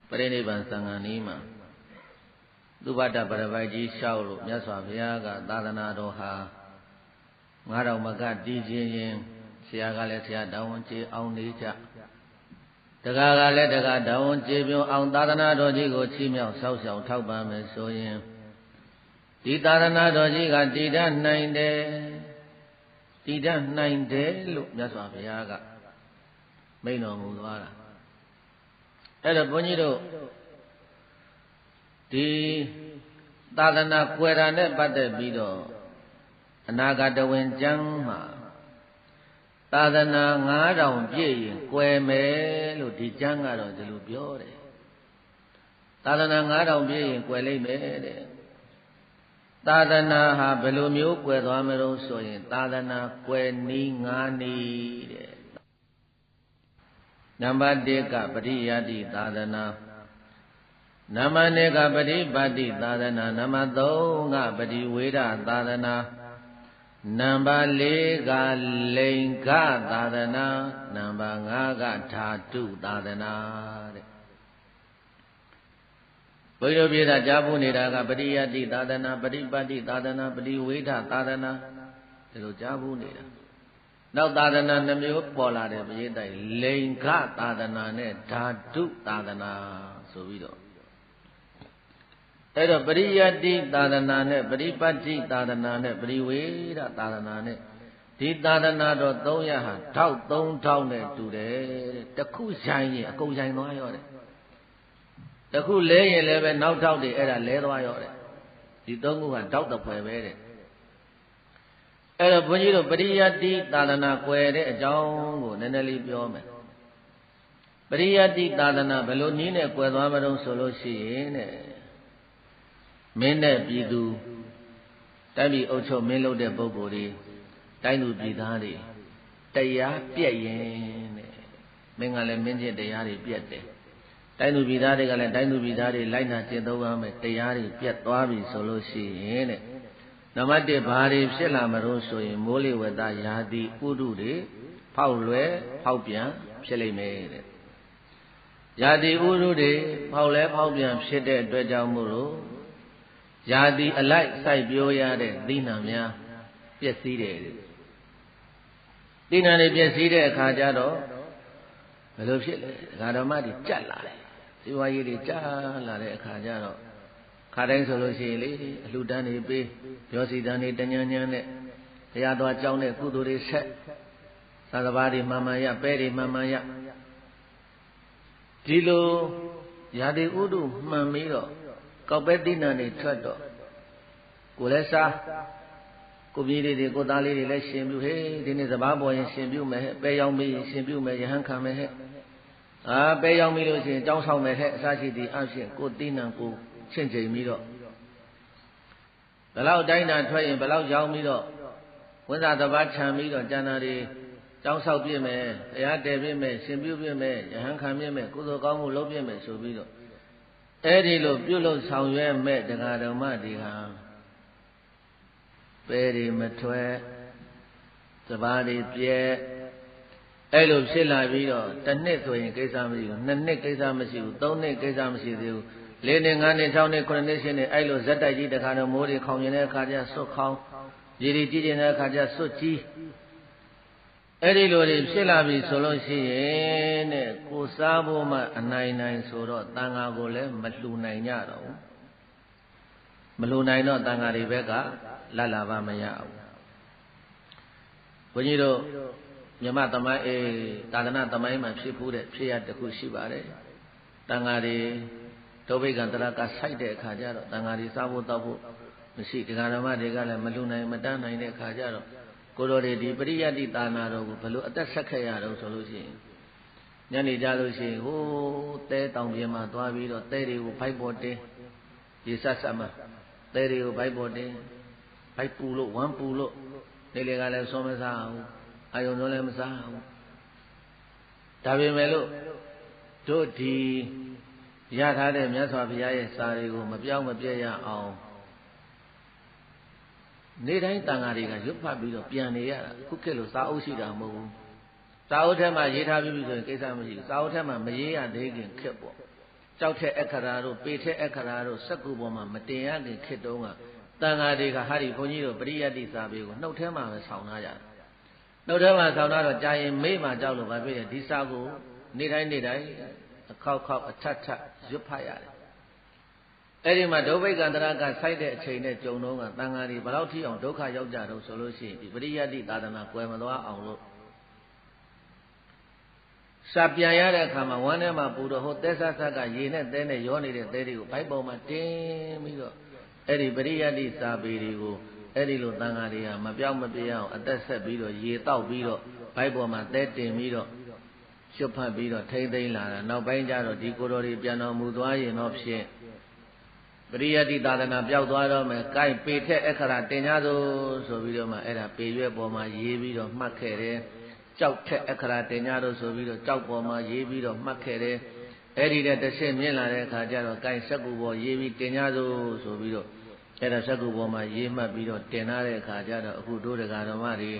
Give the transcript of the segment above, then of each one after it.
ပရိနိဗ္ဗာန်သံဃာနီးမှာသုဘတ္တပရပိုက်ကြီးလျှောက်လို့မြတ်စွာဘုရားကသာသနာတော်ဟာ9000မကတည်ခြင်းရင်ဆရာကလည်းဆရာတောင်းကျေအောင်နေကြတက္ကကလည်းတက္ကတောင်းကျေပြုံးအောင်သာသနာတော်ကြီးကိုချီးမြှောက်ဆောက်ရှောက်ထောက်ပံ့မယ်ဆိုရင်ဒီသာသနာတော်ကြီးကတည်တတ်နိုင်တယ်တည်တတ်နိုင်တယ်လို့မြတ်စွာဘုရားကမိန့်တော်မူသွားတာအဲ့တော့ဘုန်းကြီးတို့ဒီသာသနာကွယ်တာနဲ့ပတ်သက်ပြီးတော့အနာဂတဝင်ကျမ်းမှာသာသနာ9000ပြည့်ရင်ကွယ်မယ်လို့ဒီကျမ်းကတော့ဒီလိုပြောတယ်သာသနာ9000ပြည့်ရင်ကွယ်လိမ့်မယ်တဲ့သာသနာဟာဘယ်လိုမျိုးကွယ်သွားမလို့ဆိုရင်သာသနာကွယ်နည်း9နည်းတဲ့နံပါတ်1ကပရိယတ္တိသာသနာနံပါတ်2ကပရိပတ်တိသာသနာနံပါတ်3ကပရိဝေဒသာသနာနံပါတ်4ကလိင်္ဂသာသနာနံပါတ်5ကဓာတုသာသနာတဲ့ဘုရားပြည့်တာကြားဖို့နေတာကပရိယတ္တိသာသနာပရိပတ်တိသာသနာပရိဝေဒသာသနာဒီလိုကြားဖို့နေတာနောက်သာသနာ2မျိုးပေါ်လာတယ်ပြည့်တိုင်လိင်္ဂသာသနာနဲ့ဓာတုသာသနာဆိုပြီးတော့အဲ့တော့ပရိယတ္တိသာသနာနဲ့ပရိပတ်တိသာသနာနဲ့ပရိဝေဒသာသနာနဲ့ဒီသာသနာတော်300ဟာ3000နဲ့တူတယ်တဲ့တစ်ခုဆိုင်ရင်အကုန်ဆိုင်သွားရောတဲ့တစ်ခုလဲရင်လည်းပဲနောက်ထောက်တွေအဲ့ဒါလဲသွားရောတဲ့ဒီ3ခုကတောက်တဖွဲပဲတဲ့အဲ့တော့ဘုန်းကြီးတို့ပရိယတ္တိသာသနာကွယ်တဲ့အကြောင်းကိုနည်းနည်းလေးပြောမယ်ပရိယတ္တိသာသနာဘယ်လိုနည်းနဲ့ကွယ်သွားမလို့ဆိုလို့ရှိရင်တဲ့မင်းနဲ့ပြည်သူတိုင်းပြည်အုပ်ချုပ်မင်းလုပ်တဲ့ပုဂ္ဂိုလ်တွေတိုင်းသူပြည်သားတွေတရားပြည့်ရင်တဲ့မင်းကလည်းမင်းချင်းတရားတွေပြည့်တယ်တိုင်းသူပြည်သားတွေကလည်းတိုင်းသူပြည်သားတွေလိုက်နာကျင့်သုံးရမယ်တရားတွေပြည့်သွားပြီဆိုလို့ရှိရင်တဲ့နံပါတ်1ဘာတွေဖြစ်လာမလို့ဆိုရင်မိုးလေဝသရာသီဥတုတွေဖောက်လွယ်ဖောက်ပြန်ဖြစ်လိမ့်မယ်တဲ့ရာသီဥတုတွေဖောက်လဲဖောက်ပြန်ဖြစ်တဲ့အတွက်ကြောင့်မို့လို့ရာသီအလိုက်စိုက်ပျိုးရတဲ့သီးနှံများပျက်စီးတယ်သီးနှံတွေပျက်စီးတဲ့အခါကျတော့ဘယ်လိုဖြစ်လဲဒကာတော်မတွေကြက်လာတယ်ဇီဝရေးတွေကြက်လာတဲ့အခါကျတော့ခါတိုင်းဆိုလို့ရှိရင်လေအလှူဒန်းတွေပေးရောစီတန်းတွေတညံညံနဲ့တရားတော်ကြောင်းတဲ့ကုသိုလ်တွေဆက်သာသဘာတွေမှန်မှန်ရပဲတွေမှန်မှန်ရဒီလိုရာသီဥတုမှန်ပြီးတော့ကောက်ပဲတိဏ္ဍတွေထွက်တော့ကိုလည်းစားကိုပြည်တွေကိုသားလေးတွေလည်းရှင်ပြုဟေးဒီနေ့စပားပေါ်ရင်ရှင်ပြုမယ်ဟဲ့ပဲရောက်ပြီးရှင်ပြုမယ်ယဟန်ခံမယ်ဟဲ့ပဲရောက်ပြီးလို့ရှိရင်ကြောင်းဆောင်မယ်ဟဲ့အစရှိသည်အဖြစ်ကိုတိဏ္ဍကိုချင့်ချိန်ပြီးတော့ဘယ်လောက်တိုင်းတာထွက်ရင်ဘယ်လောက်ရောက်ပြီးတော့ဝန်သာတပတ်ခြံပြီးတော့ကျန်တာတွေကြောင်းဆောက်ပြည့်မယ်တရားတည်ပြည့်မယ်ရှင်ပြုပြည့်မယ်ယဟန်ခံပြည့်မယ်ကုသိုလ်ကောင်းမှုလုပ်ပြည့်မယ်ဆိုပြီးတော့အဲ့ဒီလိုပြုလုပ်ဆောင်ရွက်မဲ့တရားတော်မတွေဟာပဲတွေမထွက်စပါးတွေပြဲအဲ့လိုဖြစ်လာပြီးတော့တစ်နှစ်ဆိုရင်ကိစ္စမရှိဘူးနှစ်နှစ်ကိစ္စမရှိဘူးသုံးနှစ်ကိစ္စမရှိသေးဘူးလေးနှစ်ငါးနှစ်၆နှစ်9နှစ်10နှစ်အဲ့လိုဇက်တိုက်ကြီးတခါတော့မိုးတွေခေါင်ကျင်တဲ့အခါကျဆွတ်ခေါင်ရေတွေကြီးကျင်တဲ့အခါကျဆွတ်ကြီးအဲ့ဒီလိုတွေဖြစ်လာပြီဆိုလို့ရှိရင်တဲ့ကိုစားဖို့မှအနိုင်ဆိုတော့တန်ဃာကိုလည်းမလှူနိုင်ကြတော့ဘူးမလှူနိုင်တော့တန်ဃာတွေဘက်ကလတ်လာပါမရဘူးဘုန်းကြီးတို့မြမသမိုင်းသာသနာသမိုင်းမှာဖြစ်ဖူးတဲ့ဖြစ်ရတစ်ခုရှိပါတယ်တန်ဃာတွေဒုဗိကံတရကစိုက်တဲ့အခါကျတော့တန်ဃာတွေစားဖို့တောက်ဖို့မရှိတရားဓမ္မတွေကလည်းမလှူနိုင်မတန်းနိုင်တဲ့အခါကျတော့ကိုတော်တွေဒီပရိယတ္တိသာနာတော်ကိုဘယ်လိုအသက်ဆက်ခဲ့ရတော့ဆိုလို့ရှိရင်ညနေကြလို့ရှိရင်ဟိုးတဲတောင်ပြင်မှာသွားပြီးတော့တဲတွေကိုဘိုက်ပေါ်တင်းရေဆက်ဆက်မှာတဲတွေကိုဘိုက်ပေါ်တင်းဘိုက်ပူလို့ဝမ်းပူလို့နေလေကလည်းစောမစားဘူးအာယုံတော့လည်းမစားဘူးဒါပေမဲ့လို့တို့ဒီရထားတဲ့မြတ်စွာဘုရားရဲ့စာတွေကိုမပြောင်းမပြည့်ရအောင်နေတိုင်းတန်ဃာတွေကရွတ်ဖတ်ပြီးတော့ပြန်နေရတာခုခေတ်လိုစာအုပ်ရှိတာမဟုတ်ဘူးစာအုပ်ထဲမှာရေးထားပြီးပြီဆိုရင်ကိစ္စမရှိဘူးစာအုပ်ထဲမှာမရေးရသေးခင်ခက်ပေါ့ ကြောက်တဲ့အခရာတို့ပေတဲ့အခရာတို့စက္ကူပေါ်မှာမတင်ရခင်ခေတ်တုန်းကတန်ဃာတွေကဟာဒီဘုန်းကြီးတို့ပရိယတ္တိစာပေကိုနှုတ်ထဲမှာပဲဆောင်းထားကြတယ်နှုတ်ထဲမှာဆောင်းထားတော့ကြာရင်မေ့မှကြောက်လို့ဘာဖြစ်လဲဒီစာကိုနေ့တိုင်းအခောက်အထက်ရွတ်ဖတ်ရတယ်အဲ့ဒီမှာဒုဗ္ဗိကန္တရကစိုက်တဲ့အချိန်နဲ့ကြုံတော့ကတန်ဃာတွေဘယ်လောက်ထိအောင်ဒုက္ခရောက်ကြတော့ဆိုလို့ရှိရင်ဒီပရိယတ္တိသာသနာကွယ်မသွားအောင်လို့စာပြန်ရတဲ့အခါမှာဝမ်းထဲမှာပူတော့ဟိုသဲဆဆကရေနဲ့သဲနဲ့ရောနေတဲ့သဲတွေကိုဘိုက်ပေါ်မှာတင်းပြီးတော့အဲ့ဒီပရိယတ္တိစာပေတွေကိုအဲ့ဒီလိုတန်ဃာတွေကမပြောင်းမပြအောင်အသက်ဆက်ပြီးတော့ရေတောက်ပြီးတော့ဘိုက်ပေါ်မှာသဲတင်ပြီးတော့ရွတ်ဖတ်ပြီးတော့ထိမ့်သိမ့်လာတာနောက်ပိုင်းကျတော့ဒီကိုယ်တော်တွေပြန်တော်မူသွားရင်တော့ဖြင့်ပရိယတ္တိသာသနာပျောက်သွားတော့မယ်။ကိုင်ပေထက်အခရာတင်ကြသို့ဆိုပြီးတော့မှအဲ့ဒါပေရွက်ပေါ်မှာရေးပြီးတော့မှတ်ခဲ့တယ်။ကြောက်ထက်အခရာတင်ကြသို့ဆိုပြီးတော့ကြောက်ပေါ်မှာရေးပြီးတော့မှတ်ခဲ့တယ်။အဲ့ဒီတဲ့တစ်ဆင့်မြင့်လာတဲ့အခါကျတော့ကိုင်စက္ကူပေါ်ရေးပြီးတင်ကြသို့ဆိုပြီးတော့အဲ့ဒါစက္ကူပေါ်မှာရေးမှတ်ပြီးတော့တင်လာတဲ့အခါကျတော့အခုတို့တရားတော်မတွေ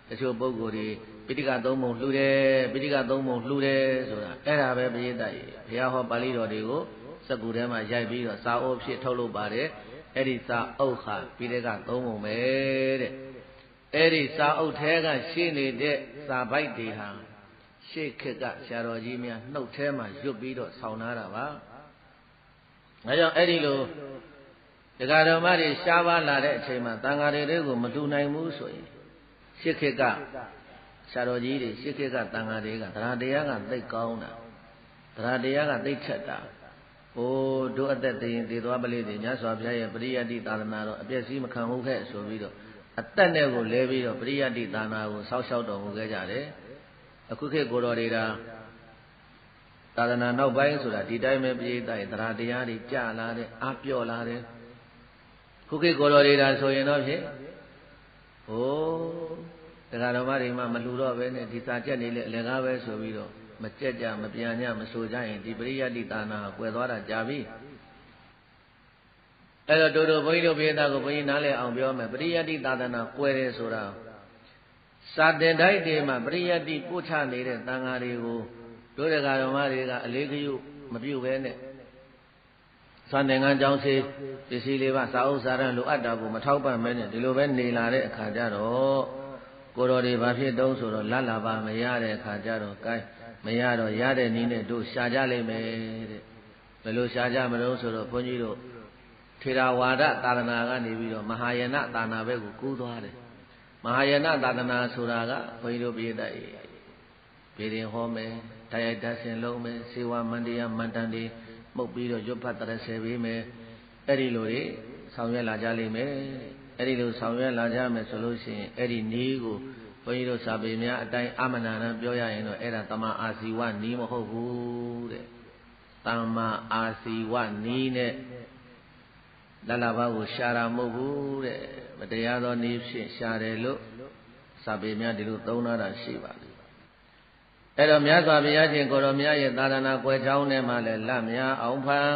တချို့ပုဂ္ဂိုလ်တွေပိဋကသုံးပုံလှူတယ်ပိဋကသုံးပုံလှူတယ်ဆိုတာအဲ့ဒါပဲပြိတ္တရေဘုရားဟောပါဠိတော်တွေကိုစက္ကူထဲမှာရိုက်ပြီးတော့စာအုပ်ဖြစ်ထုတ်လုပ်ပါတယ်အဲ့ဒီစာအုပ်ဟာပိဋကသုံးပုံပဲတဲ့အဲ့ဒီစာအုပ်ထဲကရှိနေတဲ့စာပိုက်တွေဟာရှေ့ခေတ်ကဆရာတော်ကြီးများနှုတ်ထဲမှာရွတ်ပြီးတော့ဆောင်းထားတာပါဒါကြောင့်အဲ့ဒီလိုတရားတော်မတွေရှားပါလာတဲ့အချိန်မှာတန်ဃာတွေကိုမတူနိုင်ဘူးဆိုရင်ရှေ့ခေတ်ကဆရာတော်ကြီးတွေရှေ့ခေတ်ကတန်ဃာတွေကတရားတရားကသိကောင်းတာတရားတရားကသိထက်တာဟိုတို့အသက်တည်ရင်တည်သွားပလိတွေမြတ်စွာဘုရားရဲ့ပရိယတ္တိသာသနာတော်အပြည့်စည်းမခံဟုတ်ခဲ့ဆိုပြီးတော့အသက်နဲ့ကိုလဲပြီးတော့ပရိယတ္တိသာသနာကိုစောက်ရှောက်တော်မူခဲ့ကြတယ်အခုခေတ်ကိုတော်တွေကသာသနာနောက်ပိုင်းဆိုတာဒီတိုင်းပဲပြိတ္တရဲ့တရားတရားတွေကြာလာတဲ့အားပြော့လာတဲ့ခုခေတ်ကိုတော်တွေကဆိုရင်တော့ဖြင့်ဟိုတရားတော်မတွေမှမလူတော့ပဲနဲ့ဒီစာကြက်နေလေအလကားပဲဆိုပြီးတော့မကြက်ကြမပြန်ကြမဆိုကြရင်ဒီပရိယတ္တိသာနာကွယ်သွားတာကြာပြီအဲ့တော့တို့ဘုန်းကြီးတို့ဘုရားကိုဘုန်းကြီးနားလည်အောင်ပြောမယ်ပရိယတ္တိသာသနာကွယ်တယ်ဆိုတာစာတင်တိုက်တွေမှာပရိယတ္တိပို့ချနေတဲ့သံဃာတွေကိုတို့တရားတော်မတွေကအလေးဂရုမပြုဘဲနဲ့သံသင်္ကန်းကြောင်းစေးပစ္စည်းလေးပါစာအုပ်စာရန်လိုအပ်တာကိုမထောက်ပံ့မဲနဲ့ဒီလိုပဲနေလာတဲ့အခါကျတော့ကိုတော်တွေဘာဖြစ်တုံးဆိုတော့လတ်လာပါမရတဲ့အခါကျတော့ကဲမရတော့ရတဲ့နည်းနဲ့တို့ရှာကြလိမ့်မယ်တဲ့ဘယ်လိုရှာကြမလို့ဆိုတော့ဘုန်းကြီးတို့ထေရဝါဒသာသနာကနေပြီးတော့မဟာယာနသာသနာဘက်ကိုကူးသွားတယ်မဟာယာနသာသနာဆိုတာကဘုန်းကြီးတို့ပြည်တဲ့ပြည်ရင်ဟောမယ်တရားဓာတ်ဆင်လုံးမယ်စေဝမန္တရားမန္တန်တွေမှုတ်ပြီးတော့ရွတ်ဖတ်တရဆယ်ပေးမယ်အဲ့ဒီလိုတွေဆောင်ရွက်လာကြလိမ့်မယ်အဲ့ဒီလိုဆောင်ရွက်လာကြမယ်ဆိုလို့ရှိရင်အဲ့ဒီနည်းကိုဘုန်းကြီးတို့စာပေများအတိုင်းအမနာနဲ့ပြောရရင်တော့အဲ့ဒါတမ္မာအာစီဝနီးမဟုတ်ဘူးတဲ့တမ္မာအာစီဝနီးနဲ့လလဘကိုရှာတာမဟုတ်ဘူးတဲ့မတရားသောနည်းဖြင့်ရှာတယ်လို့စာပေများဒီလိုသုံးတာရှိပါပြီအဲ့တော့မြတ်စွာဘုရားရှင်ကိုရောမြတ်ရဲ့သာသနာကွယ်ချောင်းထဲမှာလဲလတ်များအောင်ဖန်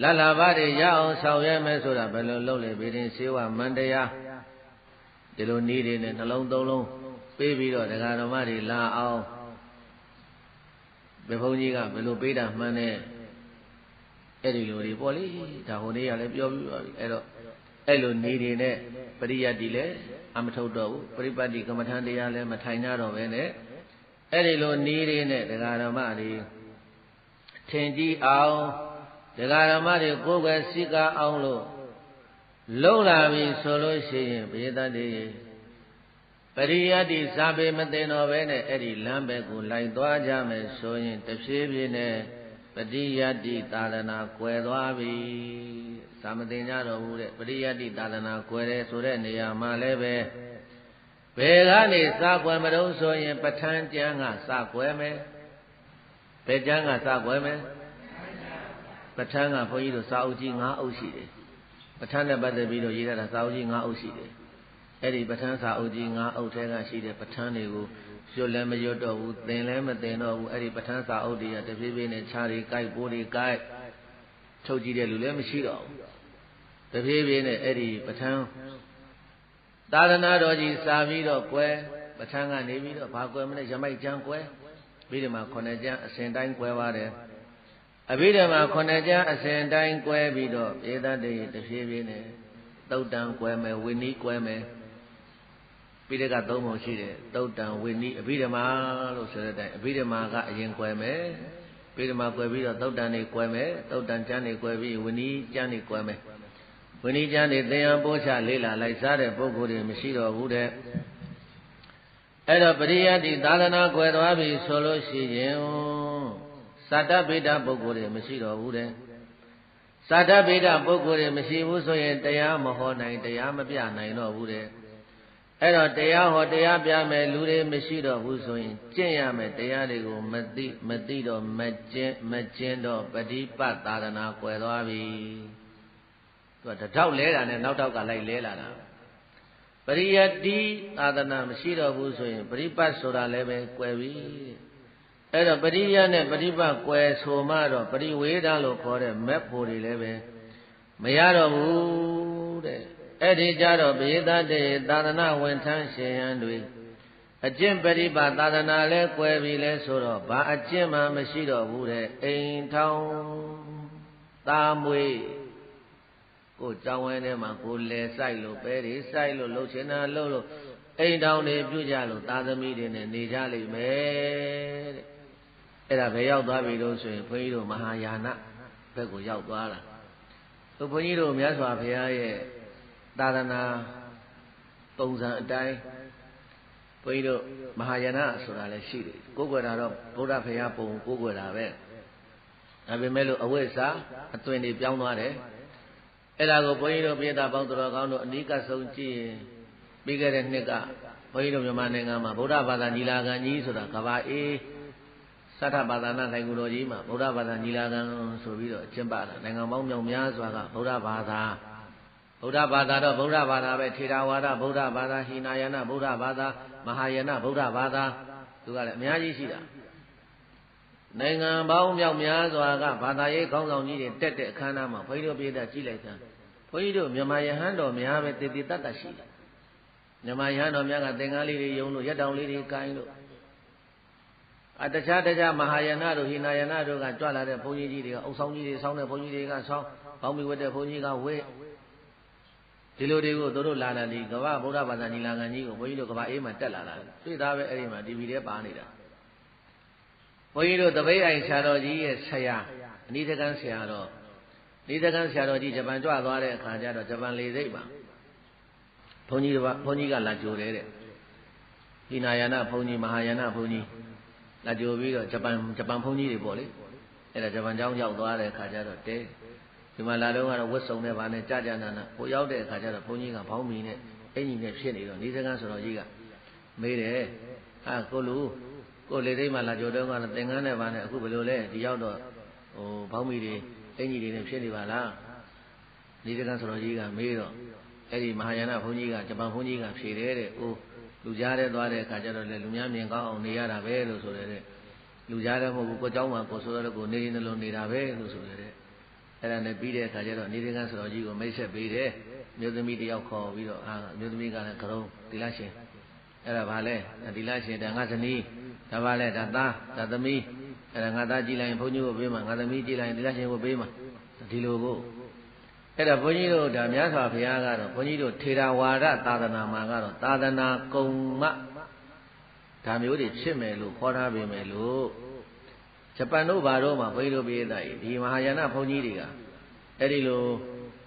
လလဘတွေရအောင်ဆောင်ရွက်မယ်ဆိုတာဘယ်လိုလုပ်လဲဗေဒင်စေဝမန္တရားဒီလိုနည်းတွေနဲ့နှလုံးသုံးလုံးပေးပြီးတော့တရားတော်မတွေလာအောင်ဘယ်ဘုန်းကြီးကဘယ်လိုပေးတာမှန်းနဲ့အဲ့ဒီလိုတွေပေါ့လေဒါဟိုနေ့ကလည်းပြောပြီးပါပြီအဲ့တော့အဲ့လိုနည်းတွေနဲ့ပရိယတ္တိလည်းအမထုတ်တော့ဘူးပရိပတ်တိကမ္မထန်တရားလည်းမထိုင်ကြတော့ပဲနဲ့အဲ့ဒီလိုနည်းတွေနဲ့တရားတော်မတွေထင်ကြည့်အောင်တရားဓမ္မတွေကိုယ်ပဲစိကားအောင်လို့လုံလာပြီဆိုလို့ရှိရင်ဘုရားတည်းပရိယတ္တိစာပေမသိတော့ပဲနဲ့အဲ့ဒီလမ်းဘက်ကိုလိုက်သွားကြမယ်ဆိုရင်တဖြည်းဖြည်းနဲ့ပရိယတ္တိသာသနာကွယ်သွားပြီသာမသိကြတော့ဘူးတဲ့ပရိယတ္တိသာသနာကွယ်တယ်ဆိုတဲ့နေရာမှာလည်းပဲဘယ်ကနေစကွယ်မလို့ဆိုရင်ပဋ္ဌာန်းကျမ်းကစကွယ်မယ်ဘယ်ကျမ်းကစကွယ်မယ်ပဋ္ဌာန်းကဘုန်းကြီးတို့စာအုပ်ကြီး9အုပ်ရှိတယ်ပဋ္ဌာန်းနဲ့ပတ်သက်ပြီးတော့ရေးထားတာစာအုပ်ကြီး9အုပ်ရှိတယ်အဲ့ဒီပဋ္ဌာန်းစာအုပ်ကြီး9အုပ်ထဲကရှိတဲ့ပဋ္ဌာန်းတွေကိုရွတ်လည်းမရွတ်တော့ဘူးသင်လည်းမသင်တော့ဘူးအဲ့ဒီပဋ္ဌာန်းစာအုပ်တွေကတဖြည်းဖြည်းနဲ့ခြားတွေကြိုက်ပိုးတွေကြိုက်ထုတ်ကြည့်တဲ့လူလည်းမရှိတော့ဘူးတဖြည်းဖြည်းနဲ့အဲ့ဒီပဋ္ဌာန်းသာသနာတော်ကြီးစာပြီးတော့ကွယ်ပဋ္ဌာန်းကနေပြီးတော့ဘာကွယ်မလဲရမိုက်ကျမ်းကွယ်ပြီးဒီမှာ9ကျမ်းအစဉ်တိုင်းကွယ်ပါတယ် အဘိဓမ္မာခုနှစ်ကျမ်းအစဉ်တိုင်းကွဲပြီးတော့ဧတတေတဖြည်းဖြည်းနဲ့သုတ်တံကွဲမယ်ဝိနည်းကွဲမယ်ပိဋကသုံးပုံရှိတယ်သုတ်တံဝိနည်းအဘိဓမ္မာလို့ဆိုတဲ့အတိုင်းအဘိဓမ္မာကအရင်ကွဲမယ်ပိဋကကွဲပြီးတော့သုတ်တံတွေကွဲမယ်သုတ်တံကျမ်းတွေကွဲပြီးဝိနည်းကျမ်းတွေကွဲမယ်ဝိနည်းကျမ်းတွေသင်ရပို့ချလေးလာလိုက်စားတဲ့ပုဂ္ဂိုလ်တွေမရှိတော့ဘူးတဲ့အဲ့တော့ပရိယတ္တိသာသနာကွယ်သွားပြီဆိုလို့ရှိရင်သတ္တဗေဒပုဂ္ဂိုလ်တွေမရှိတော့ဘူးတဲ့သတ္တဗေဒပုဂ္ဂိုလ်တွေမရှိဘူးဆိုရင်တရားမဟောနိုင်တရားမပြနိုင်တော့ဘူးတဲ့အဲ့တော့တရားဟောတရားပြမယ်လူတွေမရှိတော့ဘူးဆိုရင်ကျင့်ရမယ်တရားတွေကိုမသိတော့မကျင့်တော့ပฏิပတ်သာသနာကွယ်သွားပြီသူကတထောက်လဲတာနဲ့နောက်ထောက်ကလိုက်လဲလာတာပရိယတ္တိသာသနာမရှိတော့ဘူးဆိုရင်ပฏิပတ်ဆိုတာလည်းပဲကွယ်ပြီအဲ့တော့ပရိယနဲ့ပฏิပတ်ကွယ်ဆိုမှတော့ပရိဝေဒလို့ခေါ်တဲ့မက်ဖို့တွေလည်းပဲမရတော့ဘူးတဲ့အဲ့ဒီကြတော့ပရိသတ်တေသာသနာဝန်ထမ်းရှင်ရန်တွေအကျင့်ပฏิပတ်သာသနာလဲကွယ်ပြီလဲဆိုတော့ဘာအကျင့်မှမရှိတော့ဘူးတဲ့အိမ်ထောင်သားမွေးကိုကြောင်းဝဲထဲမှာကိုလဲဆိုင်လို့ပဲတွေဆိုင်လို့လှုပ်ချင်တာလှုပ်လို့အိမ်တောင်တွေပြုကြလို့သာသမီတွေနဲ့နေကြလိမ့်မယ်တဲ့အဲ့ဒါဘယ်ရောက်သွားပြီလို့ဆိုရင်ဘုန်းကြီးတို့မဟာယာနဘက်ကိုရောက်သွားတာဘုန်းကြီးတို့မြတ်စွာဘုရားရဲ့သာသနာပုံစံအတိုင်းဘုန်းကြီးတို့မဟာယာနဆိုတာလည်းရှိတယ်ကိုးကွယ်တာတော့ဗုဒ္ဓဘုရားပုံကိုးကွယ်တာပဲဒါပေမဲ့လို့အဝိဇ္ဇာအသွင်တွေပြောင်းသွားတယ်အဲ့ဒါကိုဘုန်းကြီးတို့ပြည်သားပေါင်းတော်ကောင်းတို့အနိကဆုံးကြည့်ရင်ပြီးခဲ့တဲ့နှစ်ကဘုန်းကြီးတို့မြန်မာနိုင်ငံမှာဗုဒ္ဓဘာသာညီလာခံကြီးဆိုတာကဘာအေးသတ္တဘာသာနာနိုင်ငံတော်ကြီးမှာဗုဒ္ဓဘာသာညီလာခံဆိုပြီးတော့ကျင်းပတာနိုင်ငံပေါင်းမြောက်များစွာကဗုဒ္ဓဘာသာတော့ဗုဒ္ဓဘာသာပဲထေရဝါဒဗုဒ္ဓဘာသာဟိနာယနာဗုဒ္ဓဘာသာမဟာယာနဗုဒ္ဓဘာသာသူကလည်းအများကြီးရှိတာနိုင်ငံပေါင်းမြောက်များစွာကဘာသာရေးခေါင်းဆောင်ကြီးတွေတက်တဲ့အခမ်းအနားမှာဘုန်းကြီးတို့ပြည်သားကြည့်လိုက်တာဘုန်းကြီးတို့မြန်မာယဟန်တော်များပဲတည်တည်တတ်တတ်ရှိတယ်မြန်မာယဟန်တော်များကသင်္ကန်းလေးတွေယုံလို့ရက်တောင်လေးတွေကိုင်းလို့တခြားမဟာယာနတို့ဟိနာယနာတို့ကကြွလာတဲ့ဘုန်းကြီးကြီးတွေကအုပ်ဆောင်ကြီးတွေဆောင်းတဲ့ဘုန်းကြီးတွေကဆောင်းပေါင်းပြီးဝတ်တဲ့ဘုန်းကြီးကဝတ်ဒီလိုတွေကိုတို့လာတယ်ဒီကမ္ဘာဗုဒ္ဓဘာသာညီလာခံကြီးကိုဘုန်းကြီးတို့ကမ္ဘာအေးမှာတက်လာတာတွေ့သားပဲအဲ့ဒီမှာ TV ထဲပါနေတာဘုန်းကြီးတို့တပိတ်အိုင်ဆရာတော်ကြီးရဲ့ဆရာအနိဒကံဆရာတော်အနိဒကံဆရာတော်ကြီးဂျပန်ကြွသွားတဲ့အခါကျတော့ဂျပန်လေစိတ်ပါဘုန်းကြီးကလာကြိုတယ်တဲ့ဟိနာယနာဘုန်းကြီးမဟာယာနဘုန်းကြီးလာကြိုပြီးတော့ဂျပန်ဘုန်းကြီးတွေပေါ့လေအဲ့ဒါဂျပန်ကျောင်းရောက်သွားတဲ့အခါကျတော့တဲဒီမှာလာတော့ကတော့ဝတ်စုံနဲ့ဗာနဲ့ကြာနာဟိုရောက်တဲ့အခါကျတော့ဘုန်းကြီးကဘောင်းမီနဲ့အင်ကြီးနဲ့ဖြစ်နေတော့နေစကန်းဆိုတော့ကြီးကမေးတယ်ကိုလူကိုလေသိမ်းမှလာကြိုတော့ကသင်္ကန်းနဲ့ဗာနဲ့အခုဘယ်လိုလဲဒီရောက်တော့ဟိုဘောင်းမီတွေအင်ကြီးတွေနဲ့ဖြစ်နေပါလားနေစကန်းဆိုတော့ကြီးကမေးတော့အဲ့ဒီမဟာယာနဘုန်းကြီးကဂျပန်ဘုန်းကြီးကဖြေတယ်တဲ့အိုးလူကြားတဲ့သွားတဲ့အခါကျတော့လေလူများမြင်ကောင်းအောင်နေရတာပဲလို့ဆိုတယ်တဲ့လူကြားတဲ့မဟုတ်ဘူးကိုเจ้าမှာကိုဆိုတော့ကိုနေနေလုံးနေတာပဲလို့ဆိုတယ်တဲ့အဲ့ဒါနဲ့ပြီးတဲ့အခါကျတော့နေစကန်းဆိုတော့ကြီးကိုမိတ်ဆက်ပေးတယ်မြို့သမီးတယောက်ခေါ်ပြီးတော့မြို့သမီးကလည်းကရုံးဒီလားရှင်အဲ့ဒါဘာလဲဒီလားရှင်ဒါငါဇနီးဒါဘာလဲဒါသားဒါသမီးအဲ့ဒါငါသားကြည့်လိုက်ရင်ဘုန်းကြီးကိုပေးမှာငါသမီးကြည့်လိုက်ရင်ဒီလားရှင်ကိုပေးမှာဒီလိုကိုအဲ့ဒါဘုန်းကြီးတို့ဒါမြတ်စွာဘုရားကတော့ဘုန်းကြီးတို့ထေရဝါဒသာသနာမှာကတော့သာသနာကုံမဒါမျိုးတွေဖြစ်မယ်လို့ခေါ်ထားပေမဲ့လို့ဂျပန်တို့ဘာတို့မှာဘုန်းကြီးတို့ပြည်သားကြီးဒီမဟာယာနဘုန်းကြီးတွေကအဲ့ဒီလို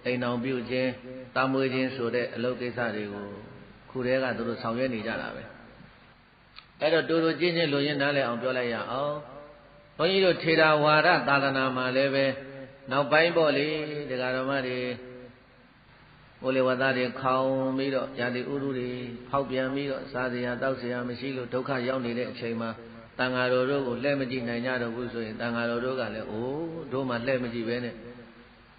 အိမ်တော်ပြုခြင်းတာမွေခြင်းဆိုတဲ့အလုပ်ကိစ္စတွေကိုခုတည်းကသူတို့ဆောင်ရွက်နေကြတာပဲအဲ့တော့တူတူချင်းချင်းလူရင်းနားလည်အောင်ပြောလိုက်ရအောင်ဘုန်းကြီးတို့ထေရဝါဒသာသနာမှာလည်းပဲနောက်ပိုင်းပေါ့လေတရားတော်မတွေဘိုးလေဝသားတွေခေါင်းပြီးတော့ญาတိဥရုတွေဖောက်ပြန်ပြီးတော့စားစရာတောက်စရာမရှိလို့ဒုက္ခရောက်နေတဲ့အချိန်မှာတန်ဃာတော်တို့ကိုလှည့်မကြည့်နိုင်ကြတော့ဘူးဆိုရင်တန်ဃာတော်တို့ကလည်းအိုးတို့မှလှည့်မကြည့်ပဲနဲ့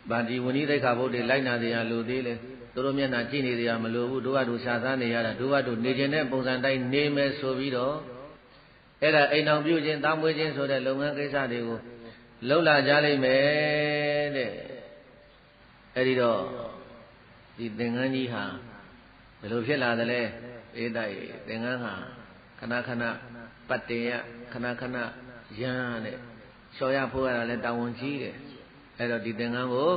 ဗာဒီဝဏိသိက္ခာဘုဒ္ဓလိုက်နာတရားလိုသေးလေတို့မျက်နှာကြည့်နေတရားမလိုဘူးတို့ကတို့ရှားစားနေရတာတို့ကတို့နေခြင်းတဲ့ပုံစံတိုင်းနေမယ်ဆိုပြီးတော့အဲ့ဒါအိမ်တော်ပြုခြင်းတာမွေးခြင်းဆိုတဲ့လုပ်ငန်းကိစ္စတွေကိုလှုပ်လာကြလိမ့်မယ်တဲ့အဲ့ဒီတော့ဒီသင်္ကန်းကြီးဟာဘယ်လိုဖြစ်လာသလဲအေးတိုက်သင်္ကန်းဟာခဏခဏပတ္တေယခဏခဏယံတဲ့ လျှော်ရဖို့ရတာလဲတောင်းဝန်ကြီးတယ်အဲ့တော့ဒီသင်္ကန်းကို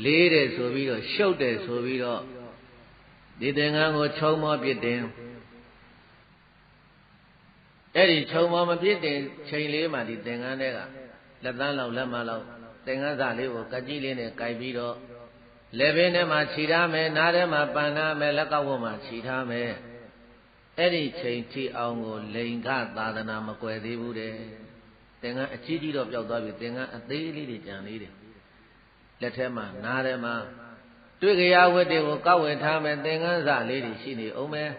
လေးတယ်ဆိုပြီးတော့ရှုပ်တယ်ဆိုပြီးတော့ဒီသင်္ကန်းကိုခြုံမောပြစ်တင်အဲ့ဒီခြုံမောမပြစ်တင်ချိန်လေးမှဒီသင်္ကန်းတွေကလက်သန်းလောက်လက်မလောက်သင်္ကန်းစာလေးကိုကကြီးလေးနဲ့ကိုက်ပြီးတော့လက်ဘင်းထဲမှာခြိထားမယ်နားထဲမှာပန်ထားမယ်လက်ကောက်ဝတ်မှာခြိထားမယ်အဲ့ဒီချိန်ထိအောင်ကိုလိန်ကသာသနာမကွယ်သေးဘူးတဲ့သင်္ကန်းအကြီးကြီးတော့ပျောက်သွားပြီသင်္ကန်းအသေးလေးတွေကြံသေးတယ်လက်ထဲမှာနားထဲမှာတွေ့ကြရဝတ်တွေကိုကောက်ဝယ်ထားမယ်သင်္ကန်းစာလေးတွေရှိနေအောင်မယ်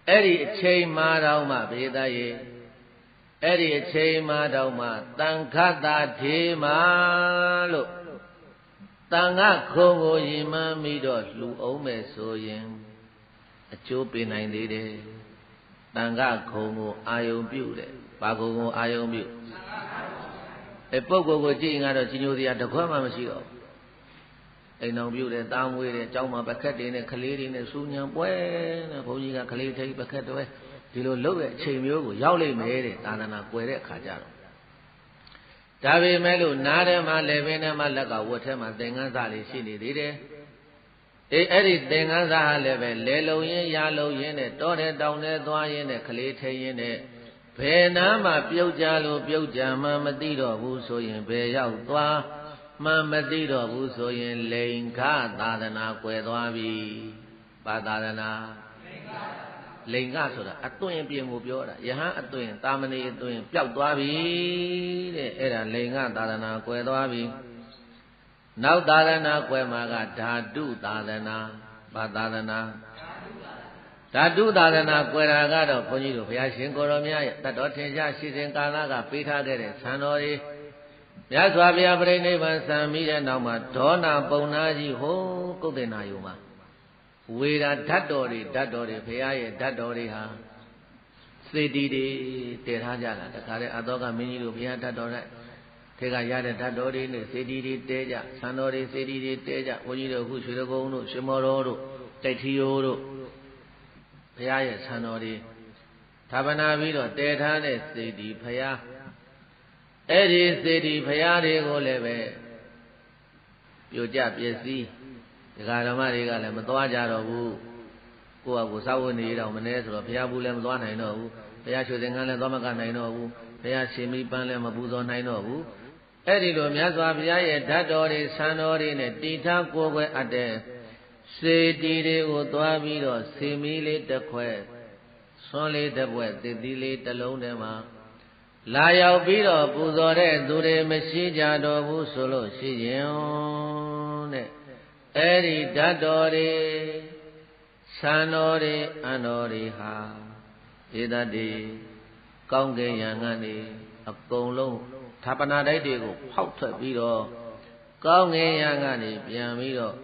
အဲ့ဒီအချိန်မှတော့မှဘေးသားရဲ့အဲ့ဒီအချိန်မှတော့မှတန်ခတ်တာထေမာလို့တန်ခတ်ခုံကိုယင်မှန်းပြီးတော့လှူအောင်မယ်ဆိုရင်အကျိုးပေးနိုင်သေးတယ်တန်ခတ်ခုံကိုအာယုံပြုတယ်ဘာခုံကိုအာယုံပြုပုဂ္ဂိုလ်ကိုကြည့်ရင်ကတော့ကြီးညိုစရာတခွက်မှမရှိတော့အိမ်တော်ပြုတယ်တာမွေးတယ်ကျောင်းမှာပကက်တွေနဲ့ကလေးတွေနဲ့စူးညံပွဲနဲ့ဘုန်းကြီးကကလေးထိပ်ပကက်တွေဒီလိုလုပ်တဲ့အချိန်မျိုးကိုရောက်လိမ့်မယ်တဲ့သာသနာကွယ်တဲ့အခါကျတော့ဒါပေမဲ့လို့နားထဲမှာလည်းပင်ထဲမှာလက်ကဝတ်ထဲမှာသင်္ကန်းစာလေးရှိနေသေးတယ်အဲ့ဒီသင်္ကန်းစာဟာလည်းပဲလဲလုံရင်ရလုံရင်နဲ့တောတဲ့တောင်ထဲသွားရင်နဲ့ကလေးထိရင်နဲ့ဘယ်နားမှာပြုတ်ကြလို့ပြုတ်ကြမှမသိတော့ဘူးဆိုရင်ဘယ်ရောက်သွားမှမသိတော့ဘူးဆိုရင်လိန်ခသာသနာကွယ်သွားပြီဘာသာသနာလိန်ခဆိုတာအသွင်ပြင်ကိုပြောတာယဟန်အသွင်တာမဏေအသွင်ပျောက်သွားပြီတဲ့အဲ့ဒါလိန်ခသာသနာကွယ်သွားပြီနောက်သာသနာကွယ်မှာကဓာတုသာသနာဘာသာသနာဓာတုသာသနာကွယ်တာကတော့ဘုန်းကြီးတို့ဘုရားရှင်ကိုရောမြတ်ရဲ့တတ်တော်ထင်ရှားရှိစဉ်ကာလကပေးထားခဲ့တဲ့ဆံတော်တွေမြတ်စွာဘုရားပြိဋိဘံဆံပြီးတဲ့နောက်မှာဒေါနာပုံနာကြီးဟိုကုတ်တင်နာယုံမှာဝေရာဓာတ်တော်တွေဘုရားရဲ့ဓာတ်တော်တွေဟာစေတီတွေတည်ထားကြတာတခါတည်းအသောကမင်းကြီးတို့ဘုရားဓာတ်တော်နဲ့ထေကရတဲ့ဓာတ်တော်တွေနဲ့စေတီတွေတဲကြဆံတော်တွေစေတီတွေတဲကြဘုန်းကြီးတို့အခုရွှေတကုံတို့ရွှေမော်တော်တို့တိုက်ထီယိုတို့ဘုရားရဲ့ဆံတော်တွေဌာပနာပြီးတော့တည်ထားတဲ့စေတီဘုရားအဲ့ဒီစေတီဘုရားတွေကိုလည်းပဲပြိုကျပျက်စီးဒကာဓမ္မတွေကလည်းမသွားကြတော့ဘူးကိုယ့်အကူစာဝတ်နေတော့မနေဆိုတော့ဘုရားဘူးလည်းမသွားနိုင်တော့ဘူးဘုရားရွှေသင်္ကန်းလည်းသွားမကနိုင်တော့ဘူးဘုရားရှင်မိပန်းလည်းမပူဇော်နိုင်တော့ဘူးအဲ့ဒီလိုမြတ်စွာဘုရားရဲ့ဓာတ်တော်တွေဆံတော်တွေနဲ့တည်ထားကိုယ်ွယ်အပ်တဲ့စေတီတွေကိုသွားပြီးတော့စေမီးလေးတစ်ခွက်ဆွန်းလေးတစ်ပွက်သစ်သီးလေးတစ်လုံးထဲမှာလာရောက်ပြီးတော့ပူဇော်တဲ့သူတွေမရှိကြတော့ဘူးဆိုလို့ရှိရင်တဲ့အဲ့ဒီဓာတ်တော်တွေဆံတော်တွေအံတော်တွေဟာဧတတိကောင်းကင်ယံကနေအကုန်လုံးဌာပနာတိုက်တွေကိုဖောက်ထွက်ပြီးတော့ကောင်းကင်ယံကနေပြန်ပြီးတော့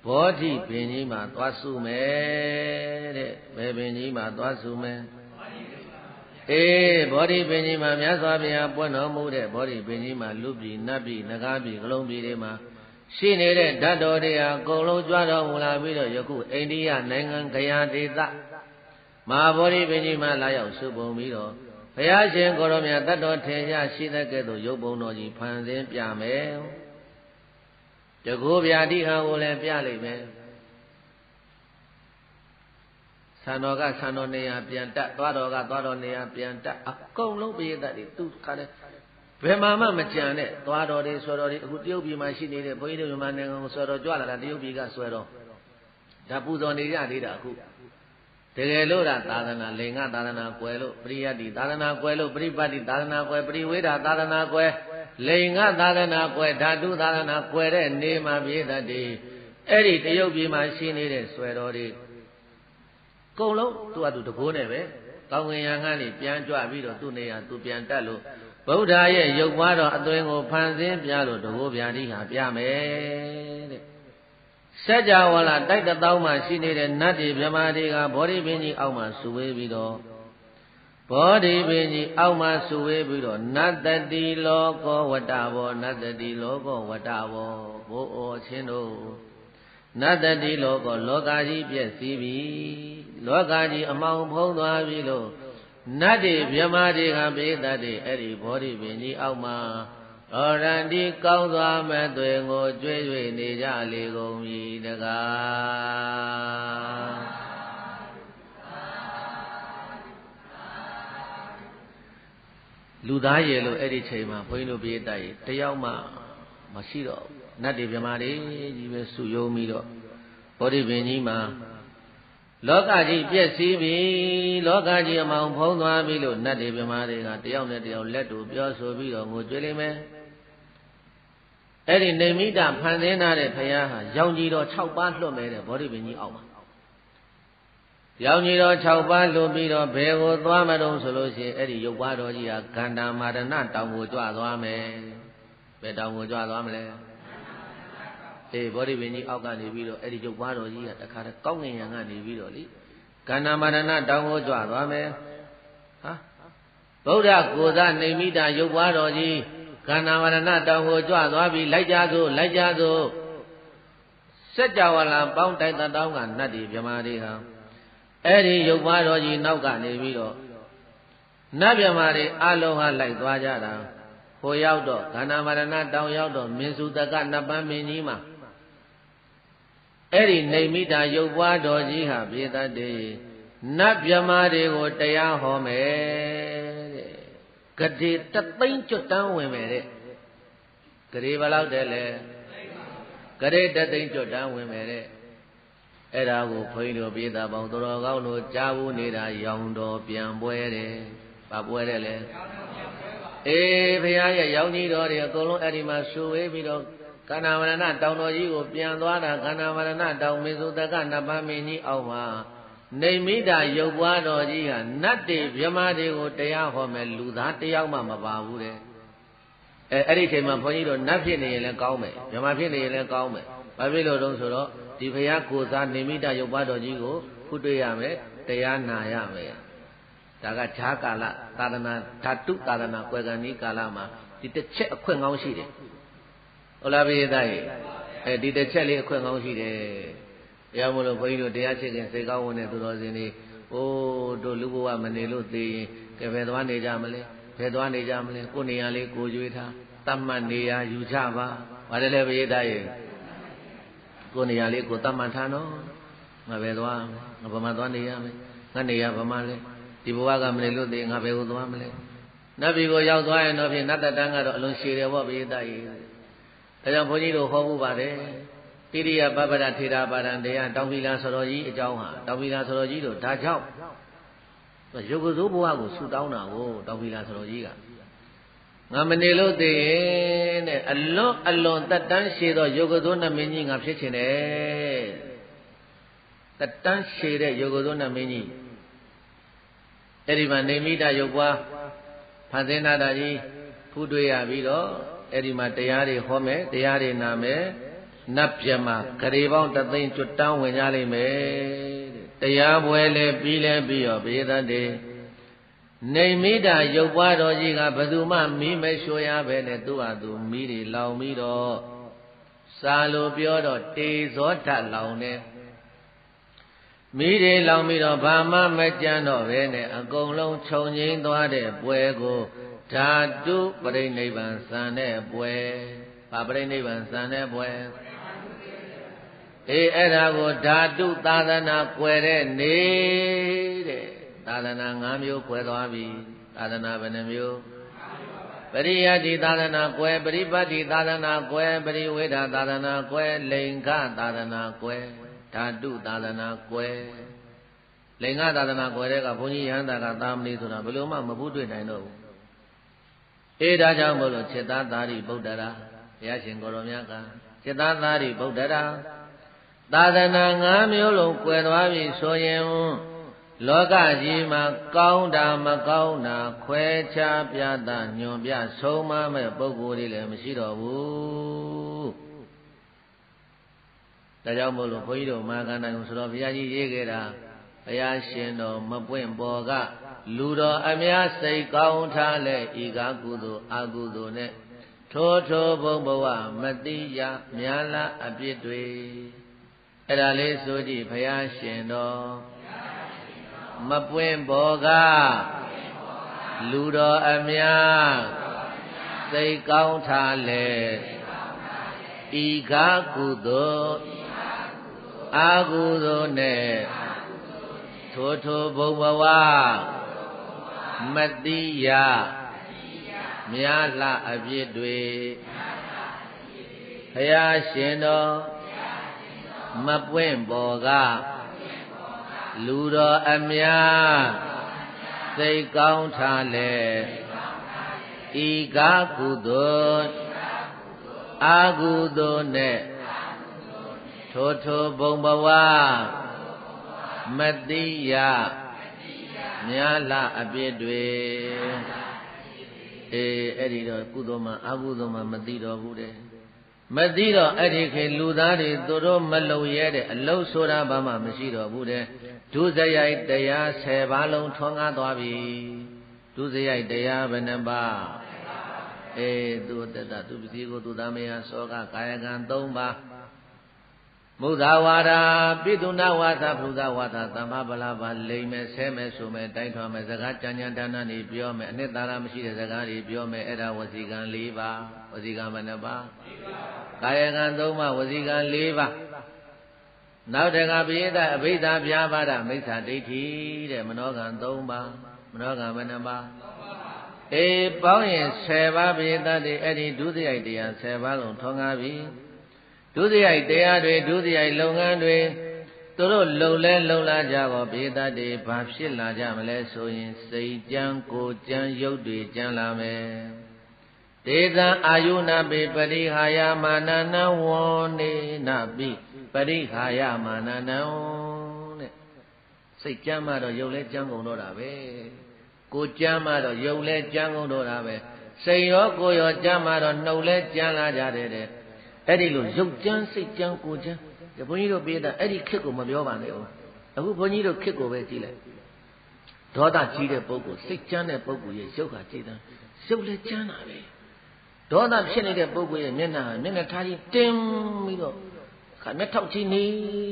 ဘောဓိပင်ကြီးမှာသွားစုမယ်တဲ့ဘယ်ပင်ကြီးမှာသွားစုမယ်ဘောဓိပင်ကြီးမှာမြတ်စွာဘုရားပွင့်တော်မူတဲ့ဘောဓိပင်ကြီးမှာလူပြည်နတ်ပြည်နဂါပြည်ကလုံးပြည်တွေမှာရှိနေတဲ့ဓာတ်တော်တွေဟာအကုန်လုံးကြွတော်မူလာပြီးတော့ယခုအိန္ဒိယနိုင်ငံခရာဒေသမဟာဘောဓိပင်ကြီးမှာလာရောက်စုပုံပြီးတော့ဘုရားရှင်ကိုရောမြတ်တတ်တော်ထင်ရှားရှိတဲ့ကဲ့သို့ရုပ်ပုံတော်ကြီးဖန်ဆင်းပြမယ်တကူဗျာတိဟံကိုလည်းပြလိမ့်မယ်ဆံတော်ကဆံတော်နေရာပြန်တက်သွားတော်ကသွားတော်နေရာပြန်တက်အကုန်လုံးပိဋကတ်တွေသူခါတဲ့ဘယ်မှာမှမကြံတဲ့သွားတော်တွေဆွဲတော်တွေအခုတရုတ်ပြည်မှာရှိနေတဲ့ဘုန်းကြီးတို့မြန်မာနိုင်ငံကိုဆွဲတော်ကြွလာတာတရုတ်ပြည်ကဆွဲတော်ဒါပူဇော်နေကြသေးတာအခုတကယ်လို့သာသနာလိင်္ဂသာသနာကွယ်လို့ပရိယတ္တိသာသနာကွယ်လို့ပရိပတ်တိသာသနာကွယ်ပရိဝေဒသာသနာကွယ်လိင်္ဂသာသနာကွယ်ဓာတုသာသနာကွယ်တဲ့နေမှာပြည့်တတ်တယ်အဲ့ဒီတရုတ်ပြည်မှာရှိနေတဲ့ဆွဲတော်တွေကုန်လုံးသူ့အတူတကိုးနဲ့ပဲကောင်းကင်ယံကနေပြန်ကြွပြီးတော့သူ့နေရာသူပြန်တက်လို့ဗုဒ္ဓရဲ့ရုပ်ပွားတော်အသွင်ကိုဖန်ဆင်းပြလို့တကိုးဗျာတိဟာပြမယ်တဲ့စัจ java လာတိုက်တစ်သောင်းမှရှိနေတဲ့နတ်တွေမြမတွေကဘောဓိပင်ကြီးအောက်မှာစုဝေးပြီးတော့ဘောဓိပင်ကြီးအောက်မှာစုဝေးပြီးတော့နတ္တတိလောကောဝတ္တဘောနတ္တတိလောကောဝတ္တဘောဘိုးဩချင်းတို့နတ္တတိလောကောလောကကြီးပြည့်စည်ပြီလောကကြီးအမှောင်ဖုံးသွားပြီလို့ နတ်တွေမြမတွေကပိသတ်တွေအဲ့ဒီဘောဓိပင်ကြီးအောက်မှာတော်ရန်ဒီကောင်းစွာမဲ့သွေကိုကျွေး၍နေကြလေကုန်ပြီတကားလူသားရဲ့လို့အဲ့ဒီချိန်မှာဘုန်းကြီးတို့ပိသတ်ရဲ့တယောက်မှမရှိတော့နတ်တွေမြမတွေကြီးပဲစုယုံပြီးတော့ဘောဓိပင်ကြီးမှာလောကကြီးပြည့်စည်ပြီလောကကြီးအမောင်ဖုံးသွားပြီလို့နတ်တွေမြမတွေကတယောက်နဲ့တယောက်လက်တူပြောဆိုပြီးတော့ငိုကြွေးလိမ့်မယ်အဲ့ဒီနေမိတာဖန်ဆင်းထားတဲ့ဘုရားဟာရောင်ကြီးတော်6ပါးလွှတ်မယ်တဲ့ဘောဓိပင်ကြီးအောက်မှာရောင်ကြီးတော်6ပါးလွှတ်ပြီးတော့ဘယ်ကိုသွားမတုံးဆိုလို့ရှိရင်အဲ့ဒီရုပ်ပါတော်ကြီးဟာဂန္ဓာမာရဏတောင်ကိုကြွသွားမယ်ဘယ်တောင်ကိုကြွသွားမလဲအေးဘောဓိပင်ကြီးအောက်ကနေပြီးတော့အဲ့ဒီရုပ်ပါတော်ကြီးကတခါတည်းကောင်းငင်ရံကနေပြီးတော့လေကန္နာမာရဏတောင်ကိုကြွသွားမယ်ဟာဗုဒ္ဓကိုယ်စားနေမိတာရုပ်ပါတော်ကြီးကန္နာမာရဏတောင်ကိုကြွသွားပြီးလိုက်ကြစို့လိုက်ကြစို့စัจ java လာပေါင်းတိုက်တောင်းကနတ်တွေမြမာတွေဟာအဲ့ဒီရုပ်ပါတော်ကြီးနောက်ကနေပြီးတော့နတ်မြမာတွေအလုံးဟာလိုက်သွားကြတာဟိုရောက်တော့ကန္နာမာရဏတောင်ရောက်တော့မင်းစုတကနတ်ပန်းမင်းကြီးမှာအဲ့ဒီနေမိတာရုပ်ပွားတော်ကြီးဟာပြေတတ်တယ်နတ်မြမာတွေကိုတရားဟောမယ်တဲ့ဂတိတသိန်းကျွတ်တန်းဝင်မယ်တဲ့ဂတိဘယ်လောက်တဲ့လဲဂတိတသိန်းကျွတ်တန်းဝင်မယ်တဲ့အဲ့ဒါကိုဘုန်းကြီးတို့ပြေတာပေါင်းတော်ကောင်းတို့ကြားဘူးနေတာရောင်တော်ပြန်ပွဲတယ်ဘာပွဲတယ်လဲအေးဘုရားရဲ့ရောင်ကြီးတော်တွေအကုန်လုံးအဲ့ဒီမှာဆူဝေးပြီးတော့ကန္နာဝရဏတောင်တော်ကြီးကိုပြန်သွားတာကန္နာဝရဏတောင်မင်းစုတကနတ်ပန်းမင်းကြီးအောက်မှာနေမိတာရုပ်ပွားတော်ကြီးဟာနတ်တွေမြမတွေကိုတရားဟောမယ်လူသားတယောက်မှမပါဘူးတဲ့အဲ့ဒီချိန်မှာဘုန်းကြီးတို့နတ်ဖြစ်နေရင်လည်းကောင်းမယ်မြမဖြစ်နေရင်လည်းကောင်းမယ်ဘာဖြစ်လို့တုံးဆိုတော့ဒီဘုရားကိုယ်စားနေမိတာရုပ်ပွားတော်ကြီးကိုဖုတွေ့ရမယ်တရားနာရမယ်ဒါကဈာကာလသာသနာဓာတုသာသနာကွယ်ကံဤကာလမှာဒီတစ်ချက်အခွင့်ကောင်းရှိတယ်ဟုတ်လားပိယသားကြီးဒီတစ်ချက်လေးအခွင့်ကောင်းရှိတယ်။တရားမလို့ဘုန်းကြီးတို့တရားချစ်ခင်စိတ်ကောင်းဝင်တဲ့သူတော်စင်တွေအိုးတို့လူဘဝမနေလို့သိရင်ကဲဘယ်သွားနေကြမလဲဘယ်သွားနေကြမလဲကိုယ်နေရာလေးကိုကြွေးထားတတ်မှတ်နေရာယူကြပါ။ဘာလဲပိယသားကြီးကိုယ်နေရာလေးကိုတတ်မှတ်ထားနော်။ငါဘယ်သွားငါဘယ်မှာသွားနေရမလဲငါနေရာဘယ်မှာလဲဒီဘဝကမနေလို့သိရင်ငါဘယ်ကိုသွားမလဲ။နတ်ပြည်ကိုရောက်သွားရင်တော့ဖြင့်နတ်တတန်းကတော့အလုံးရှည်တယ်ပေါ့ပိယသားကြီး။ဒါကြောင့်ဘုန်းကြီးတို့ဟောမှုပါတယ်တိရိယပပ္ပဒထေရပါဒံတရားတောင်ပီလာဆိုတော်ကြီးအကြောင်းဟာတောင်ပီလာဆိုတော်ကြီးတို့ဒါကြောင့်ရုပ်ကစိုးဘဝကိုဆူတောင်းတာကိုတောင်ပီလာဆိုတော်ကြီးကငါမနေလို့သိရင်တဲ့အလွန်တက်တန်းရှည်သောရုပ်ကစိုးနှမင်းကြီးငါဖြစ်ချင်တယ်တက်တန်းရှည်တဲ့ရုပ်ကစိုးနှမင်းကြီးအဲ့ဒီမှာနေမိတာရုပ်ပွားဖန်ဆင်းတာကြီးဖူးတွေ့ရပြီးတော့အဲ့ဒီမှာတရားတွေဟောမယ်တရားတွေနာမယ်နတ်ပြမဂရေပေါင်းတသိန်းကျွတ်တန်းဝင်ကြလိမ့်မယ်တရားပွဲလဲပြီးလဲပြီးရောဘေးသတ်တယ်နေမိတာရုပ်ပွားတော်ကြီးကဘယ်သူမှမီးမရှို့ရပဲနဲ့သူ့ဟာသူမီးတွေလောင်ပြီးတော့စာလိုပြောတော့တေဇောဓာတ်လောင်နေမီးတွေလောင်ပြီးတော့ဘာမှမကြမ်းတော့ပဲနဲ့အကုန်လုံးခြုံငိမ့်သွားတဲ့ပွဲကိုဓာတုပရိနိဗ္ဗာန်စံတဲ့ပွဲဘာပရိနိဗ္ဗာန်စံတဲ့ပွဲအေးအဲ့ဒါကိုဓာတုသာသနာကွယ်တဲ့နေတဲ့သာသနာ၅မျိုးကွယ်သွားပြီသာသနာဘယ်နှမျိုးပရိယတ္တိသာသနာကွယ်ပရိပတ်တိသာသနာကွယ်ပရိဝေဒသာသနာကွယ်လိင်္ဂသာသနာကွယ်ဓာတုသာသနာကွယ်လိင်္ဂသာသနာကွယ်တဲ့ကဘုန်းကြီးရဟန္တာကသာမဏေဆိုတာဘယ်လိုမှမဘူးတွေ့နိုင်တော့ဘူးအေးဒါကြောင့်မို့လို့จิตသားသာရိပုတ္တရာဘုရားရှင်ကိုရောမြတ်ကจิตသားသာရိပုတ္တရာသာသနာ၅မျိုးလုံးကွယ်သွားပြီဆိုရင်လောကကြီးမှာကောင်းတာမကောင်းတာခွဲခြားပြသညွန်ပြဆုံးမမဲ့ပုဂ္ဂိုလ်တွေလည်းမရှိတော့ဘူးဒါကြောင့်မို့လို့ဘုန်းကြီးတို့မာကန္တန်ကိုဆိုတော့ဘုရားကြီးရေးခဲ့တာဘုရားရှင်တော်မပွင့်ပေါ်ကလူတော်အများစိတ်ကောင်းထားလဲဤကားကုသိုလ်အကုသိုလ်နဲ့ထိုထိုဘုံဘဝမတိယများလားအပြစ်တွေအဲ့ဒါလေးဆိုကြည့်ဘုရားရှင်တော်မပွင့်ပေါ်က လူတော်အမြစိတ်ကောင်းထားလေဤကားကုသိုလ်အာကုသိုလ်နဲ့ထိုထိုဘုံဘဝမတိယမြာလှအပြစ်တွေဘုရားရှင်တော်မပွင့်ပေါ်ကလူတော်အမြစိတ်ကောင်းထားလေဤကားကုသိုလ်အာကုသိုလ်နဲ့ထိုထိုဘုံဘဝမတိယမြာလှအပြစ်တွေအဲ့ဒီတော့ကုသိုလ်မှအာကုသိုလ်မှမသိတော့ဘူးတဲ့မသိတော့အဲ့ဒီခေလူသားတွေသူတို့မလုံရဲတဲ့အလုတ်ဆိုတာဘာမှမရှိတော့ဘူးတဲ့ဒုစရိုက်တရား10ပါးလုံးထွန်းကားသွားပြီဒုစရိုက်တရားဘယ်နှပါးသူတတသူပစ္စည်းကိုသူသားမယားစောကကာယကံ3ပါးမုဒ္ဒဝါဒပိတုနာဝါဒဖုဇဝါဒသမ္မာပလာပါလိမ့်မယ်ဆဲမယ်ဆိုမယ်တိုင်းထွားမယ်စကားကြံကြံဒါနနေပြောမယ်အနှစ်သာရမရှိတဲ့စကားတွေပြောမယ်အဲ့ဒါဝစီကံ4ပါးဝစီကံဘယ်နှပါးကာယကံ3ပါးဝစီကံ4ပါးနောက်တကပိယတအဘိဓါပြာပါဒမိစ္ဆာဒိဋ္ဌိတဲ့မနောကံ3ပါးမနောကံဘယ်နှပါးပေါင်းရင်10ပါးပိယတတွေအဲ့ဒီဒုစရိုက်တရား10ပါးလုံးထွန်းကားပြီဒုစရိုက်တရားတွေဒုစရိုက်လုပ်ငန်းတွေသူတို့လုံလဲလုံလာကြတော့ပိယတတွေဘာဖြစ်လာကြမလဲဆိုရင်စိတ်ကြံကိုယ်ကြံရုပ်တွေကြံလာမယ်ဒေသအာယုနာပိပရိဟာယမာနနံဝောနေနာပိပရိဟာယမာနနံတဲ့စိတ်ကြမ်းမှတော့ရုပ်လဲကြမ်းကုန်တော့တာပဲကိုယ်ကြမ်းမှတော့ရုပ်လဲကြမ်းကုန်တော့တာပဲစိတ်ရောကိုယ်ရောကြမ်းမှတော့နှုတ်လဲကြမ်းလာကြတယ်တဲ့အဲ့ဒီလိုရုပ်ကြမ်းစိတ်ကြမ်းကိုယ်ကြမ်းဘုန်းကြီးတို့ပြေးတာအဲ့ဒီခက်ကိုမပြောပါနဲ့ဦးအခုဘုန်းကြီးတို့ခက်ကိုပဲကြည့်လိုက်ဒေါသကြီးတဲ့ပုဂ္ဂိုလ်စိတ်ကြမ်းတဲ့ပုဂ္ဂိုလ်ရဲ့ရုပ်ကကြည်တယ်ရုပ်လဲကြမ်းတာပဲဒေါသဖြစ်နေတဲ့ပုဂ္ဂိုလ်ရဲ့မျက်နှာထားကြီးတင်းပြီးတော့မျက်ထောက်ကြီးနေ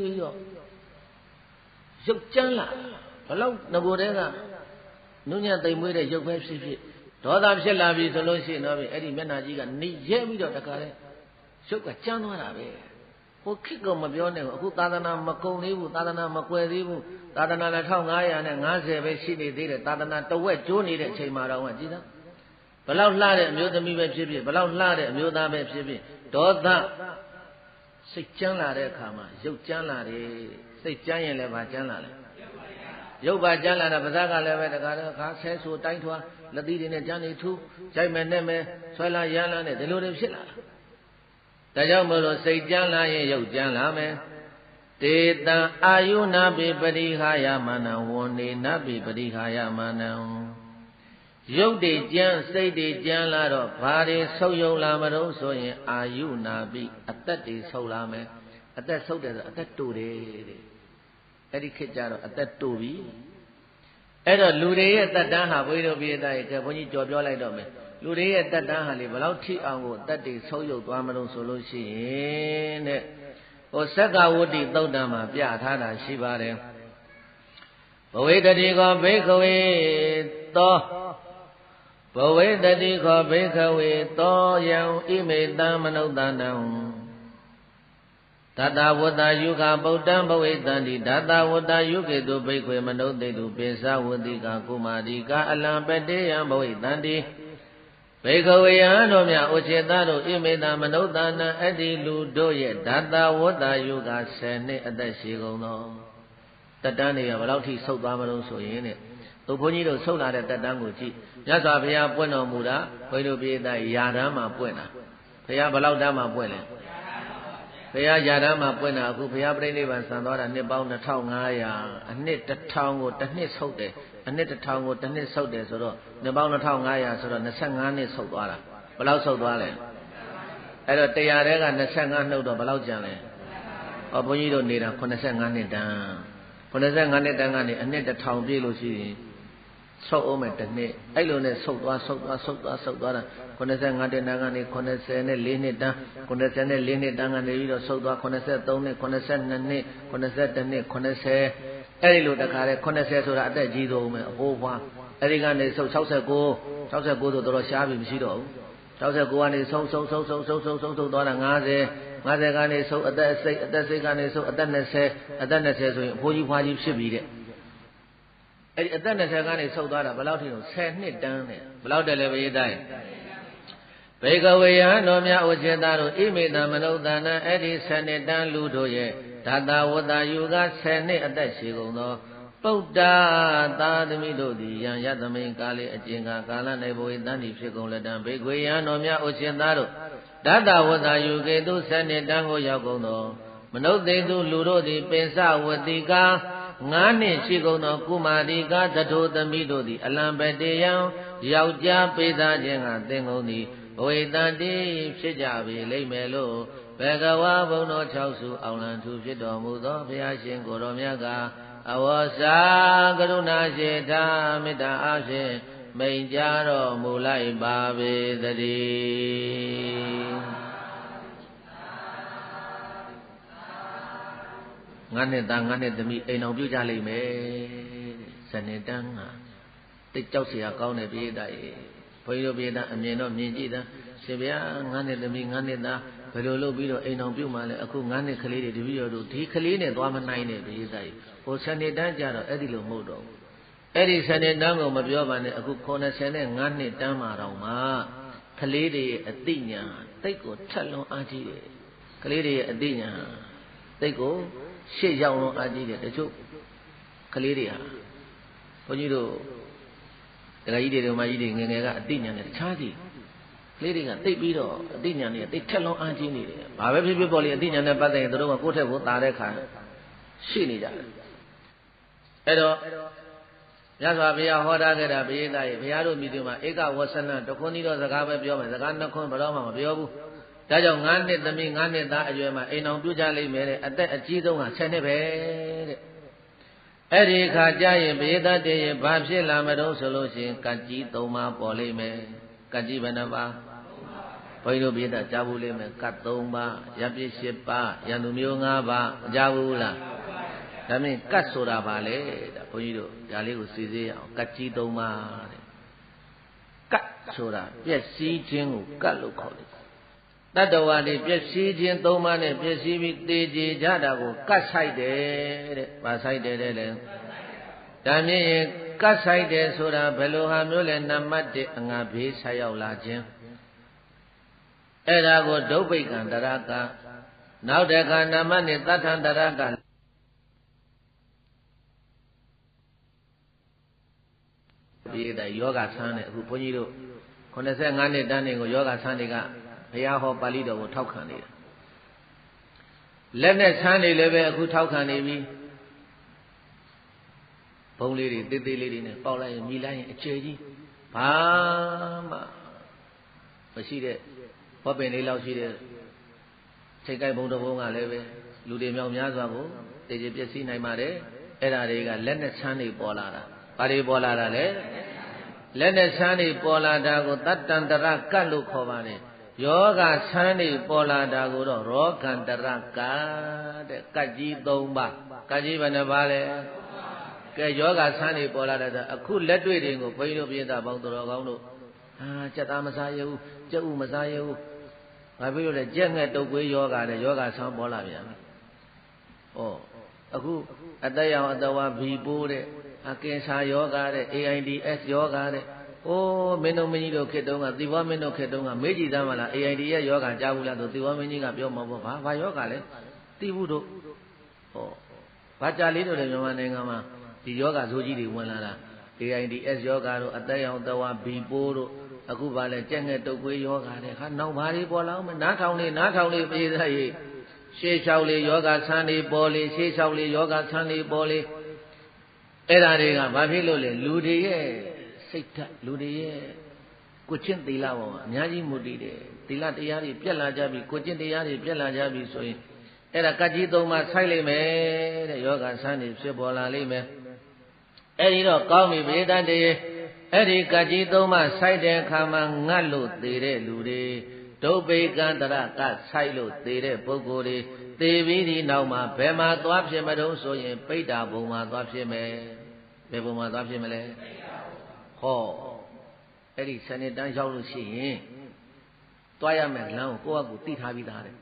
ပြီးတော့ရုပ်ကြမ်းလာဘလောက်ငကိုတဲကနုညံ့သိမ်မွေးတဲ့ရုပ်ပဲဖြစ်ဖြစ်ဒေါသဖြစ်လာပြီဆိုလို့ရှိရင်တော့အဲ့ဒီမျက်နှာကြီးကနေရဲပြီးတော့တခါလဲရုပ်ကကြမ်းသွားတာပဲဟိုခစ်ကောင်မပြောနဲ့အခုသာသနာမကုန်သေးဘူးသာသနာမကွယ်သေးဘူးသာသနာ1550ပဲရှိနေသေးတယ်သာသနာတဝက်ကျိုးနေတဲ့အချိန်မှာတော့ကြည်သားဘလောက်လှတဲ့အမျိုးသမီးပဲဖြစ်ဖြစ်ဘလောက်လှတဲ့အမျိုးသားပဲဖြစ်ဖြစ်ဒေါသစိတ်ကြမ်းလာတဲ့အခါမှာရုပ်ကြမ်းလာတယ်စိတ်ကြမ်းရင်လည်းဘာကြမ်းလာလဲရုပ်ပါကြမ်းလာတာပါးစပ်ကလည်းပဲတခါဆဲဆူတိုင်းထွားလက်သီးတွေနဲ့ကြမ်းနေထူးကြိုက်မယ်နဲ့မယ်ဆွဲလာရမ်းလာနဲ့ဒီလိုတွေဖြစ်လာတာဒါကြောင့်မို့လို့စိတ်ကြမ်းလာရင်ရုပ်ကြမ်းလာမယ်တေတံအာယုနာပိပရိဟာယမာနံဝန္နေနပိပရိဟာယမာနံရုပ်တွေကြမ်းစိတ်တွေကြမ်းလာတော့ဘာတွေဆုပ်ယုံလာမလို့ဆိုရင်အာယုနာပိအသက်တွေဆုပ်လာမယ်အသက်ဆုပ်တယ်ဆိုအသက်တူတယ်တဲ့အဲ့ဒီခေတ်ကြတော့အသက်တူပြီအဲ့တော့လူတွေရဲ့တက်တန်းဟာဘုန်းကြီးတို့ပြည်သားရဲ့ဘုန်းကြီးကြော်ပြောလိုက်တော့မယ်လူတွေရဲ့တက်တန်းဟာလေဘလောက်ထိအောင်ကိုအသက်တွေဆုပ်ယုံသွားမလို့ဆိုလို့ရှိရင်တဲ့ဟိုသက္ကဝတ္တိသုတ်တံမှာပြထားတာရှိပါတယ်ဘဝေတတိကောဘိက္ခဝေသောဘဝေတတိခောဘိက္ခဝေသောယံဣမေတံမနုဿန္တံတတဝတ္တယုခဗုဒ္ဓံဘဝေတံတိတတဝတ္တယုကေတုဘိက္ခွေမနုဿိတုပိစဝတိကကုမာရိကအလံပတေယံဘဝေတံတိဘိက္ခဝေယံတို့မြတ်ဥစေတတို့ဣမေတံမနုဿန္တံအတ္တိလူတို့ရဲ့တတဝတ္တယုက10နှစ်အသက်ရှိကုန်သောတတန်းတွေကဘယ်လောက်ထိဆုတ်သွားမလို့ဆိုရင်တဲ့သူဘုန်းကြီးတို့ဆုတ်လာတဲ့တက်တန်းကိုကြည့်မြတ်စွာဘုရားပွင့်တော်မူတာဘုန်းကြီးတို့ပြည်သားယာတန်းမှာပွင့်တာဘုရားဘယ်လောက်တန်းမှာပွင့်လဲဘုရားယာတန်းမှာပွင့်တာအခုဘုရားပြိဋိဘံဆံသွားတာနှစ်ပေါင်း2500အနှစ်1000ကိုတစ်နှစ်ဆုတ်တယ်အနှစ်1000ကိုတစ်နှစ်ဆုတ်တယ်ဆိုတော့နှစ်ပေါင်း2500ဆိုတော့25နှစ်ဆုတ်သွားတာဘယ်လောက်ဆုတ်သွားလဲအဲ့တော့100တဲက25နှုတ်တော့ဘယ်လောက်ကျန်လဲဟောဘုန်းကြီးတို့နေတာ85နှစ်တန်း85နှစ်တန်းကနေအနှစ်1000ပြည့်လို့ရှိရင်ဆုတ်အောင်မဲ့တစ်နှစ်အဲ့လိုနဲ့ဆုတ်သွားတာ85နှစ်တန်းကနေ84နှစ်တန်း84နှစ်တန်းကနေပြီးတော့ဆုတ်သွား83နှစ်82နှစ်81နှစ်80အဲ့ဒီလိုတခါလဲ80ဆိုတာအသက်ကြီးဆုံးပဲအဖိုးဖွား အဲ့ဒီကနေဆုပ်69ဆိုတော့ရှားပြီမရှိတော့ဘူး69ကနေဆုံးသွားတာ50ကနေဆုံးအသက်စိတ်ကနေဆုံးအသက်20ဆိုရင်အဖိုးကြီးဖွားကြီးဖြစ်ပြီတဲ့အဲ့ဒီအသက်20ကနေဆုံးသွားတာဘယ်လောက်ထိတော့10နှစ်တန်းနဲ့ဘယ်လောက်တယ်လဲဘယ်တိုင်းဘေကဝေယံတော်များဥจิตတို့ဣမိတမနုဿာနံအဲ့ဒီ10နှစ်တန်းလူတို့ရဲ့ဒါတာဝတ္တယူက10နှစ်အသက်ရှိကုန်သောပုဒ္ဒါသာသမီတို့သည်ယံယသမိန်ကာလေအကျင်ကာလ၌ဘဝေတန်တိဖြစ်ကုန်လက်တံဘေကွေယံတော်များဥจิตတို့ဒတဝတ္တယူကေသူ10နှစ်တန်းကိုရောက်ကုန်သောမနုဿေသူလူတို့သည်ပင်စဝတိကာ9နှစ်ရှိကုန်သောကုမာရိကာတထိုသမီးတို့သည်အလံပတေယံယောက်ျားပေးသားခြင်းကသင်ကုန်သည်ဘဝေတန်တိဖြစ်ကြပေလိမ့်မယ်လို့ဘေကဝါဘုံတော်6စုအောင်လံထူဖြစ်တော်မူသောဘုရားရှင်ကိုယ်တော်မြတ်ကအဝေါစာကရုဏာရှိတာမေတ္တာအားဖြင့်မိန်ကြားတော်မူလိုက်ပါပေသတည်းငါနဲ့သားငါနဲ့သမီးအိမ်အောင်ပြုကြလိမ့်မယ်ဇဏ္ဍတန်းကတိတ်ကြောက်เสียကောင်းတဲ့ပြေးတာရေဘုန်းကြီးတို့ပြေးတာအမြင်တော့မြင်ကြည့်တာရှင်ဗျာငါနဲ့သမီးငါနဲ့သားဘယ်လိုလုပ်ပြီးတော့အိမ်အောင်ပြုမှလဲအခုငါနဲ့ကလေးတွေတပည့်တော်တို့ဒီကလေးနဲ့သွားမနိုင်တဲ့ပြေးတာရေဟိုဇဏ္ဍတန်းကြတော့အဲ့ဒီလိုမဟုတ်တော့ဘူးအဲ့ဒီဇဏ္ဍတန်းကိုမပြောပါနဲ့အခု85နှစ်တန်းမှာတော့မှကလေးတွေရဲ့အသိဉာဏ်တိတ်ကိုထက်လွန်အားကြီးတယ်ကလေးတွေရဲ့အသိဉာဏ်တိတ်ကိုရှေ့ရောက်လွန်အားကြီးတယ်တချို့ကလေးတွေဟာဘုန်းကြီးတို့ဒကာကြီးတွေဓမ္မကြီးတွေငယ်ငယ်ကအသိဉာဏ်နဲ့တခြားစီကလေးတွေကသိပြီးတော့အသိဉာဏ်နဲ့သိထက်လွန်အားကြီးနေတယ်ဘာပဲဖြစ်ဖြစ်ပေါ့လေအသိဉာဏ်နဲ့ပတ်သက်ရင်တို့ကကိုယ့်ထက်ကိုသာတဲ့ခါရှိနေကြတယ်အဲ့တော့မြတ်စွာဘုရားဟောထားခဲ့တာဘုရားရဲ့ဘုရားတို့မြည်သူမှာဧကဝဆနတခွန်းဤတော့စကားပဲပြောမယ်စကားနှစ်ခွန်းဘယ်တော့မှမပြောဘူးဒါကြောင့်9နှစ်သမီး9နှစ်သားအရွယ်မှာအိမ်အောင်ပြုကြလိမ့်မယ်တဲ့အသက်အကြီးဆုံးက10နှစ်ပဲတဲ့အဲ့ဒီခါကျရင်ဘုရားတည်းရဲ့ဘာဖြစ်လာမလို့ဆိုလို့ရှိရင်ကကြီး3ပါးပေါ်လိမ့်မယ်ကကြီးဘယ်နှပါးဘုန်းကြီးတို့ဘုရားကြားဘူးလိမ့်မယ်က3ပါးရပြည့်10ပါးရန်သူမျိုး5ပါးကြားဘူးလားဒါမင်းကတ်ဆိုတာပါလေဒါဘုန်းကြီးတို့ဒါလေးကိုစီစေးရအောင်ကတ်ကြီး3ပါးတဲ့ကတ်ဆိုတာပျက်စီးခြင်းကိုကတ်လို့ခေါ်တယ်တတ္တဝါတွေပျက်စီးခြင်း3ပါးနဲ့ပျက်စီးပြီးသေကြေကြတာကိုကတ်ဆိုင်တယ်တဲ့။ဘာဆိုင်တယ်လဲ။ဒါမြင်ရင်ကတ်ဆိုင်တယ်ဆိုတာဘယ်လိုဟာမျိုးလဲနံပါတ်1အငါဘေးဆက်ရောက်လာခြင်းအဲ့ဒါကိုဒုဗ္ဗိကံတရကနောက်တခါနံပါတ်2သတ္ထံတရကဒီတဲ့ယောဂဆန်းတဲ့အခုဘုန်းကြီးတို့85နှစ်တန်းတွေကိုယောဂဆန်းတွေကဘုရားဟောပါဠိတော်ကိုထောက်ခံနေတာလက်နဲ့ဆန်းနေလည်းပဲအခုထောက်ခံနေပြီဘုံလေးတွေသေးသေးလေးတွေနဲ့ပေါက်လိုက်ရင်မြည်လိုက်ရင်အကျယ်ကြီးဘာမှမရှိတဲ့ဟောပင်လေးလောက်ရှိတဲ့စိတ်ကြိုက်ဘုံတစ်ဘုံကလည်းပဲလူတွေမြောက်များစွာကိုတည်ကြည်ပျက်စီးနိုင်ပါတယ်အဲ့ဒါတွေကလက်နဲ့ဆန်းနေပေါ်လာတာဘာတွေပေါ်လာတာလဲလက်နဲ့ဆန်းနေပေါ်လာတာကိုတတ္တန္တရကတ်လို့ခေါ်ပါတယ်ယောဂဆန်းနေပေါ်လာတာကိုတော့ရောဂန္တရကတဲ့ကတ်ကြီး3ပါးကတ်ကြီးဘယ်နှပါးလဲကဲယောဂဆန်းနေပေါ်လာတဲ့အခုလက်တွေ့တွေကိုဘုန်းကြီးတို့ပြည်သားပေါင်းတော်ကောင်းတို့စက်သားမစားရဘူးကြက်ဥမစားရဘူးဘာဖြစ်လို့လဲကြက်ငှက်တုပ်ကွေးယောဂတဲ့ယောဂဆန်းပေါ်လာပြန်ပြီဩအခုအသက်ရောင်အသက်ဝါဘီပိုးတဲ့အကင်ဆာယောဂတဲ့ AIDS ယောဂတဲ့အိုးမင်းတို့မင်းကြီးတို့ခေတ်တုန်းကသီဝမင်းတို့ခေတ်တုန်းကမေးကြည့်သားမလား AIDS ရဲ့ယောဂကြားဘူးလားဆိုသီဝမင်းကြီးကပြောမှာပေါ့ဘာယောဂလဲသိဘူးတို့ဟောဘာကြလေးတို့လည်းမြန်မာနိုင်ငံမှာဒီယောဂဇိုးကြီးတွေဝင်လာတာ AIDS ယောဂတို့အသက်ရောင်အသက်ဝါဘီပိုးတို့အခုဗာလဲကြက်ငှက်တုပ်ကွေးယောဂတဲ့ခါနောက်ဘာတွေပေါ်လာအောင်မနားထောင်လေးပြေးသားရေးရှေးလျှောက်လေးယောဂဆန်းလေးပေါ်လေးရှေးလျှောက်လေးယောဂဆန်းလေးပေါ်လေးအဲ့ဒါတွေကဘာဖြစ်လို့လဲလူတွေရဲ့စိတ်ဓာတ်လူတွေရဲ့ကိုကျင့်သီလပေါ်မှာအများကြီးမူတည်တယ်သီလတရားတွေပြက်လာကြပြီကိုကျင့်တရားတွေပြက်လာကြပြီဆိုရင်အဲ့ဒါကတ်ကြီး3ပါးဆိုင်လိမ့်မယ်တဲ့ယောဂဆန်းလေးဖြစ်ပေါ်လာလိမ့်မယ်အဲ့ဒီတော့ကောင်းပြီဗေဒတည်းအဲ့ဒီကတ်ကြီး3ပါးဆိုင်တဲ့အခါမှာငတ်လို့သေတဲ့လူတွေဒုဗ္ဗေကံတရကဆိုင်လို့သေတဲ့ပုဂ္ဂိုလ်တွေသေပြီးဒီနောက်မှာဘယ်မှာသွားဖြစ်မတုံးဆိုရင်ပိဋ္ဌာဘုံမှာသွားဖြစ်မယ်ဘယ်ဘုံမှာသွားဖြစ်မလဲဟ အဲ့ဒီ7နှစ်တန်းရောက်လို့ရှိရင်တွားရမယ်လမ်းကိုကိုယ့်အကူသိထားပြီးသားတယ်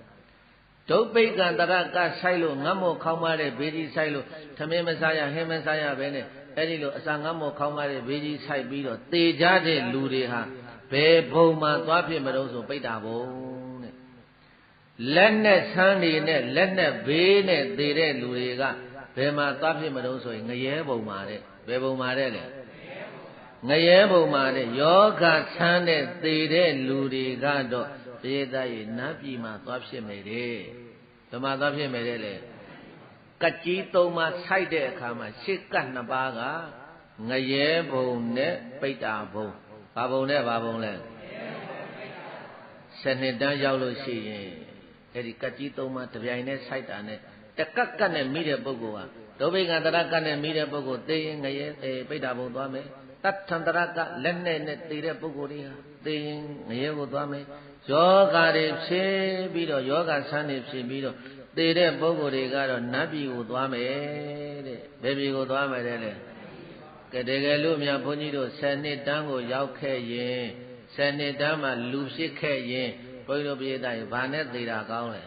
ဒုပိကံတရကဆိုင်လို့ငတ်မောခေါင်းမတဲ့ဘေးကြီးဆိုင်လို့ထမင်းမစားရဟင်းမစားရပဲနဲ့အဲ့ဒီလိုအစာငတ်မောခေါင်းမတဲ့ဘေးကြီးဆိုင်ပြီးတော့တေကြတဲ့လူတွေဟာဘယ်ဘုံမှာသွားဖြစ်မလို့ဆိုပိတ္တာဘုံတဲ့လက်နဲ့ဆန်းနေနဲ့လက်နဲ့ဘေးနဲ့သေတဲ့လူတွေကဘယ်မှာသွားဖြစ်မလို့ဆိုရင်ငရဲဘုံမှာတဲ့ဘယ်ဘုံမှာတဲ့လေငရဲဘုံမှာတဲ့ယောဂဆန်းတဲ့သေတဲ့လူတွေကတော့ပိဋကရေနတ်ပြည်မှာသွားဖြစ်မယ်တဲ့ဘယ်မှာသွားဖြစ်မယ်တဲ့လေကကြီး၃ပါးဆိုက်တဲ့အခါမှာရှစ်ကတ်2ပါးကငရဲဘုံနဲ့ပိတ္တာဘုံဘာဘုံနဲ့ဘာဘုံလဲ7နှစ်တန်းရောက်လို့ရှိရင်အဲ့ဒီကကြီး၃ပါးတပြိုင်နဲ့ဆိုက်တာနဲ့တကက်ကတ်နဲ့မိတဲ့ပုဂ္ဂိုလ်ဟာဒုဗိကံတရကတ်နဲ့မိတဲ့ပုဂ္ဂိုလ်သေရင်ငရဲပိတ္တာဘုံသွားမယ်တတ္ထံတရကလက်နဲ့သေတဲ့ပုဂ္ဂိုလ်တွေဟာသေရင်ငရဲကိုသွားမယ်ယောဂတွေဖြစ်ပြီးတော့ယောဂဆန်းတွေဖြစ်ပြီးတော့သေတဲ့ပုဂ္ဂိုလ်တွေကတော့နတ်ပြည်ကိုသွားမယ်တဲ့ဘယ်ပြည်ကိုသွားမယ်တဲ့လဲကဲတကယ်လို့များဘုန်းကြီးတို့7နှစ်တန်းကိုရောက်ခဲ့ရင်7နှစ်တန်းမှာလူဖြစ်ခဲ့ရင်ဘုန်းကြီးတို့ပြည်သားရေဘာနဲ့သေတာကောင်းလဲ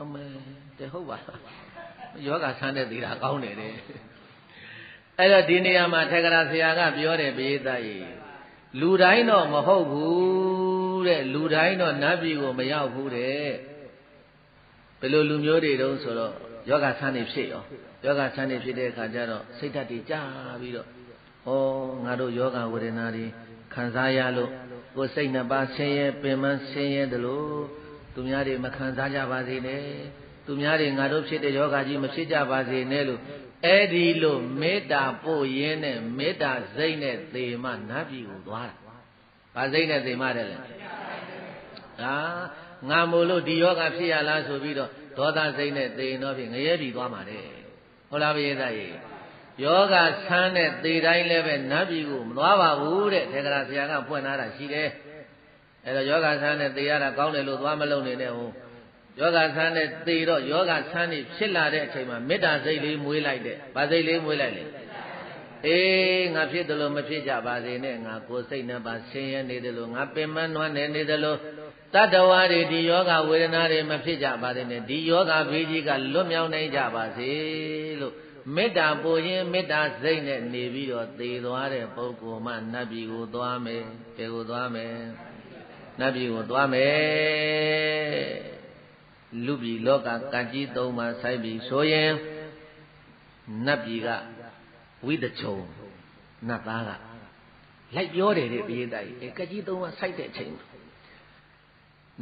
အမေတဲ့ဟုတ်ပါယောဂဆန်းတဲ့သေတာကောင်းတယ်တဲ့အဲ့တော့ဒီနေရာမှာထေကရာဆရာကပြောတယ်ပြည်သားရေလူတိုင်းတော့မဟုတ်ဘူးတဲ့လူတိုင်းတော့နတ်ပြည်ကိုမရောက်ဘူးတဲ့ဘယ်လိုလူမျိုးတွေတုံးဆိုတော့ယောဂဆန်းနေဖြစ်ရောယောဂဆန်းနေဖြစ်တဲ့အခါကျတော့စိတ်ဓာတ်တွေကြာပြီးတော့ဩငါတို့ယောဂဝေဒနာတွေခံစားရလို့ကိုယ်စိတ်နှစ်ပါးဆင်းရဲပင်ပန်းဆင်းရဲတယ်လို့သူများတွေမခံစားကြပါစေနဲ့သူများတွေငါတို့ဖြစ်တဲ့ယောဂကြီးမဖြစ်ကြပါစေနဲ့လို့အဲ့ဒီလိုမေတ္တာပို့ရင်းနဲ့မေတ္တာစိတ်နဲ့သေမှနတ်ပြည်ကိုသွားတာ။ဘာစိတ်နဲ့သေမှတယ်လဲ။ဒါငါမို့လို့ဒီယောဂဖြစ်ရလားဆိုပြီးတော့ဒေါသစိတ်နဲ့သေရင်တော့ဖြင့်ငရဲပြည်သွားမှာတဲ့။ဟုတ်လားဘုရားသားကြီး။ယောဂဆန်းတဲ့သေတိုင်းလည်းပဲနတ်ပြည်ကိုမသွားပါဘူးတဲ့ထေကရာဆရာကဖွင့်ထားတာရှိတယ်။အဲ့တော့ယောဂဆန်းတဲ့သေရတာကောင်းတယ်လို့သွားမလုံးနေနဲ့ဟုတ်ယောဂဆန်းနဲ့သေတော့ယောဂဆန်းနေဖြစ်လာတဲ့အချိန်မှာမေတ္တာစိတ်လေးမွေးလိုက်တဲ့။ဘာစိတ်လေးမွေးလိုက်လဲ။အေးငါဖြစ်တယ်လို့မဖြစ်ကြပါစေနဲ့ငါကိုယ်စိတ်နဲ့ပါဆင်းရဲနေတယ်လို့ငါပင်မနှွမ်းနေတယ်လို့တတ္တဝါတွေဒီယောဂဝေဒနာတွေမဖြစ်ကြပါစေနဲ့ဒီယောဂဘေးကြီးကလွတ်မြောက်နိုင်ကြပါစေလို့မေတ္တာပို့ရင်မေတ္တာစိတ်နဲ့နေပြီးတော့သေသွားတဲ့ပုဂ္ဂိုလ်မှနတ်ပြည်ကိုသွားမယ်။ဘယ်ကိုသွားမယ်။နတ်ပြည်ကိုသွားမယ်။လူပြည်လောကကံကြီး၃ပါးဆိုင်ပြီးဆိုရင်နတ်ပြည်ကဝိတချုံနတ်သားကလိုက်ပြောတယ်တဲ့ပြည်သားကြီးကကြီး၃ပါးဆိုင်တဲ့အချိန်မှာ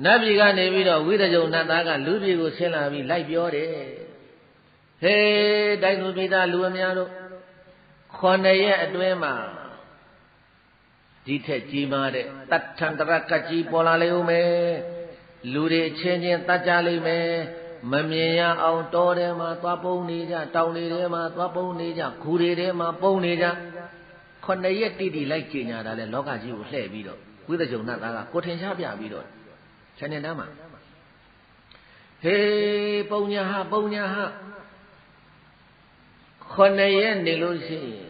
နတ်ပြည်ကနေပြီးတော့ဝိတချုံနတ်သားကလူပြည်ကိုဆင်းလာပြီးလိုက်ပြောတယ်ဟေးတိုင်းသူပြည်သားလူအများတို့9ရက်အတွင်းမှာဒီထက်ကြီးမားတဲ့တထံတရကကြီးပေါ်လာလိမ့်ဦးမယ်လူတွေချင်းချင်းတတ်ကြလိမ့်မယ်မမြင်ရအောင်တောထဲမှာသွားပုန်းနေကြတောင်တွေထဲမှာသွားပုန်းနေကြခူတွေထဲမှာပုန်းနေကြ9ရက်တိတိလိုက်ကြင်ညာတာလဲလောကကြီးကိုလှည့်ပြီးတော့ဝိသကြုံနတ်သားကကိုထင်ရှားပြပြီးတော့ခြံနေတန်းမှာဟေးပုံညာဟာ9ရက်နေလို့ရှိရင်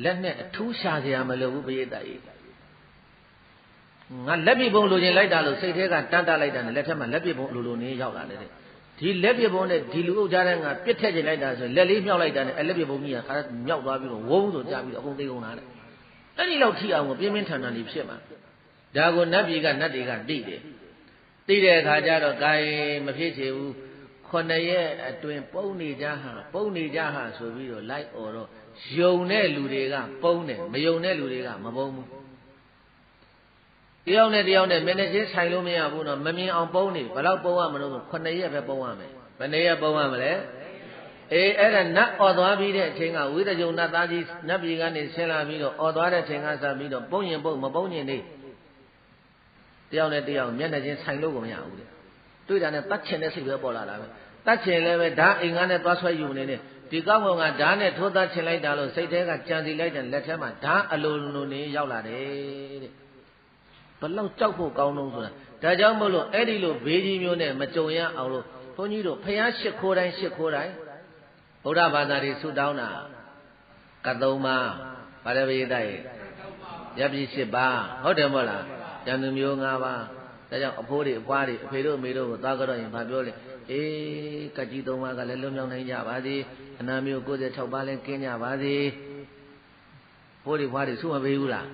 လက်နဲ့အထူးရှာစရာမလိုဘူးပရိသတ်ကြီးငါလက်ပြပုံလိုချင်လိုက်တာလို့စိတ်ထဲကတန်းတလိုက်တာနဲ့လက်ထက်မှာလက်ပြပုံလိုနေရောက်လာတယ်ဒီလက်ပြပုံနဲ့ဒီလူအုပ်ကြားတဲ့ငါပြစ်ထက်ချင်လိုက်တာဆိုလက်လေးမြောက်လိုက်တာနဲ့လက်ပြပုံကြီးကခါမြောက်သွားပြီးတော့ဝုန်းဆိုကြပြီးတော့အကုန်သိကုန်တာတဲ့အဲ့ဒီလောက်ထိအောင်ကိုပြင်းပြင်းထန်ထန်နေဖြစ်မှာဒါကိုနတ်ပြည်ကနတ်တွေကသိတယ်သိတဲ့အခါကျတော့ဂိုင်းမဖြစ်ချေဘူး9ရက်အတွင်းပုံနေကြဟာဆိုပြီးတော့လိုက်អော်တော့ယုံတဲ့လူတွေကပုံတယ်မယုံတဲ့လူတွေကမပုံဘူးတယောက်နဲ့မျက်နှာချင်းဆိုင်လို့မရဘူးနော်မမြင်အောင်ပုံနေဘယ်လောက်ပုံရမလို့9ရက်ပဲပုံရမယ်ဘယ်နှစ်ရက်ပုံရမလဲအေးအဲ့ဒါနတ်អော်သွားပြီးတဲ့အချိန်ကဝိသကြုံနတ်သားကြီးနတ်ပြည်ကနေဆင်းလာပြီးတော့អော်သွားတဲ့အချိန်ကစပြီးတော့ပုံရင်ပုံမပုံရင်နေတယောက်နဲ့တယောက်မျက်နှာချင်းဆိုင်လို့ကိုမရဘူးတဲ့တွေ့တာနဲ့တတ်ချင်တဲ့စိတ်ပဲပေါ်လာတာပဲတတ်ချင်လည်းပဲဓာအိမ်ကားနဲ့သွားဆွဲယူနေတယ်ဒီကောက်ကောင်ကဓာနဲ့ထိုးတတ်ချင်လိုက်တာလို့စိတ်ထဲကကြံစီလိုက်တဲ့လက်ထဲမှာဓာအလိုလိုနေရောက်လာတယ်တဲ့ဘလောက်ကြောက်ဖို့ကောင်းတော့ဆိုတာဒါကြောင့်မို့လို့အဲ့ဒီလိုဘေးကြီးမျိုးနဲ့မကြုံရအောင်လို့ဘုန်းကြီးတို့ဖျားရှိခိုးတိုင်းဗုဒ္ဓဘာသာတွေဆုတောင်းတာကသုံးပါ ဘာလဲပိဋကရဲ့ရပ်ပြီး၈ပါးဟုတ်တယ်မဟုတ်လားကျန်သူမျိုး၅ပါးဒါကြောင့်အဖိုးတွေအဖွားတွေအဖေတို့အမေတို့ကိုသွားကြတော့ရင်ဘာပြောလဲအေးကကြီး၃ပါးကလည်းလွတ်မြောက်နိုင်ကြပါစေအနာမျိုး96ပါးလည်းကင်းကြပါစေဖိုးတွေဖွားတွေဆုမပေးဘူးလား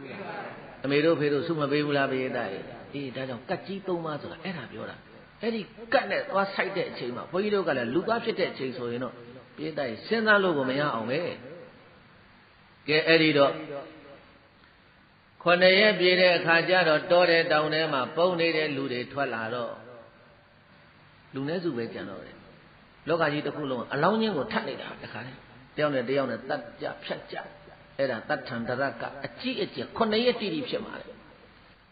အမေတို့ဖေတို့ဆုမပေးဘူးလားပိဋကရဲ့အေးဒါကြောင့်ကကြီး၃ပါးဆိုတာအဲ့ဒါပြောတာအဲ့ဒီကတ်နဲ့သွားဆိုင်တဲ့အချိန်မှာဘုန်းကြီးတို့ကလည်းလူသားဖြစ်တဲ့အချိန်ဆိုရင်တော့ပိဋကရဲ့စဉ်းစားလို့ကိုမရအောင်ပဲကဲအဲ့ဒီတော့9 ရက်ပြည့်တဲ့အခါကျတော့တောတဲ့တောင်ထဲမှာပုံနေတဲ့လူတွေထွက်လာတော့လူနည်းစုပဲကြံတော့တယ်လောကကြီးတစ်ခုလုံးအလောင်းချင်းကိုထပ်နေတာတခါတည်းတယောက်နဲ့တယောက်နဲ့တတ်ကြဖြတ်ကြအဲ့ဒါတတ်ထံတရကအကြည့်အကျ9 ရက်တိတိဖြစ်မှာလေ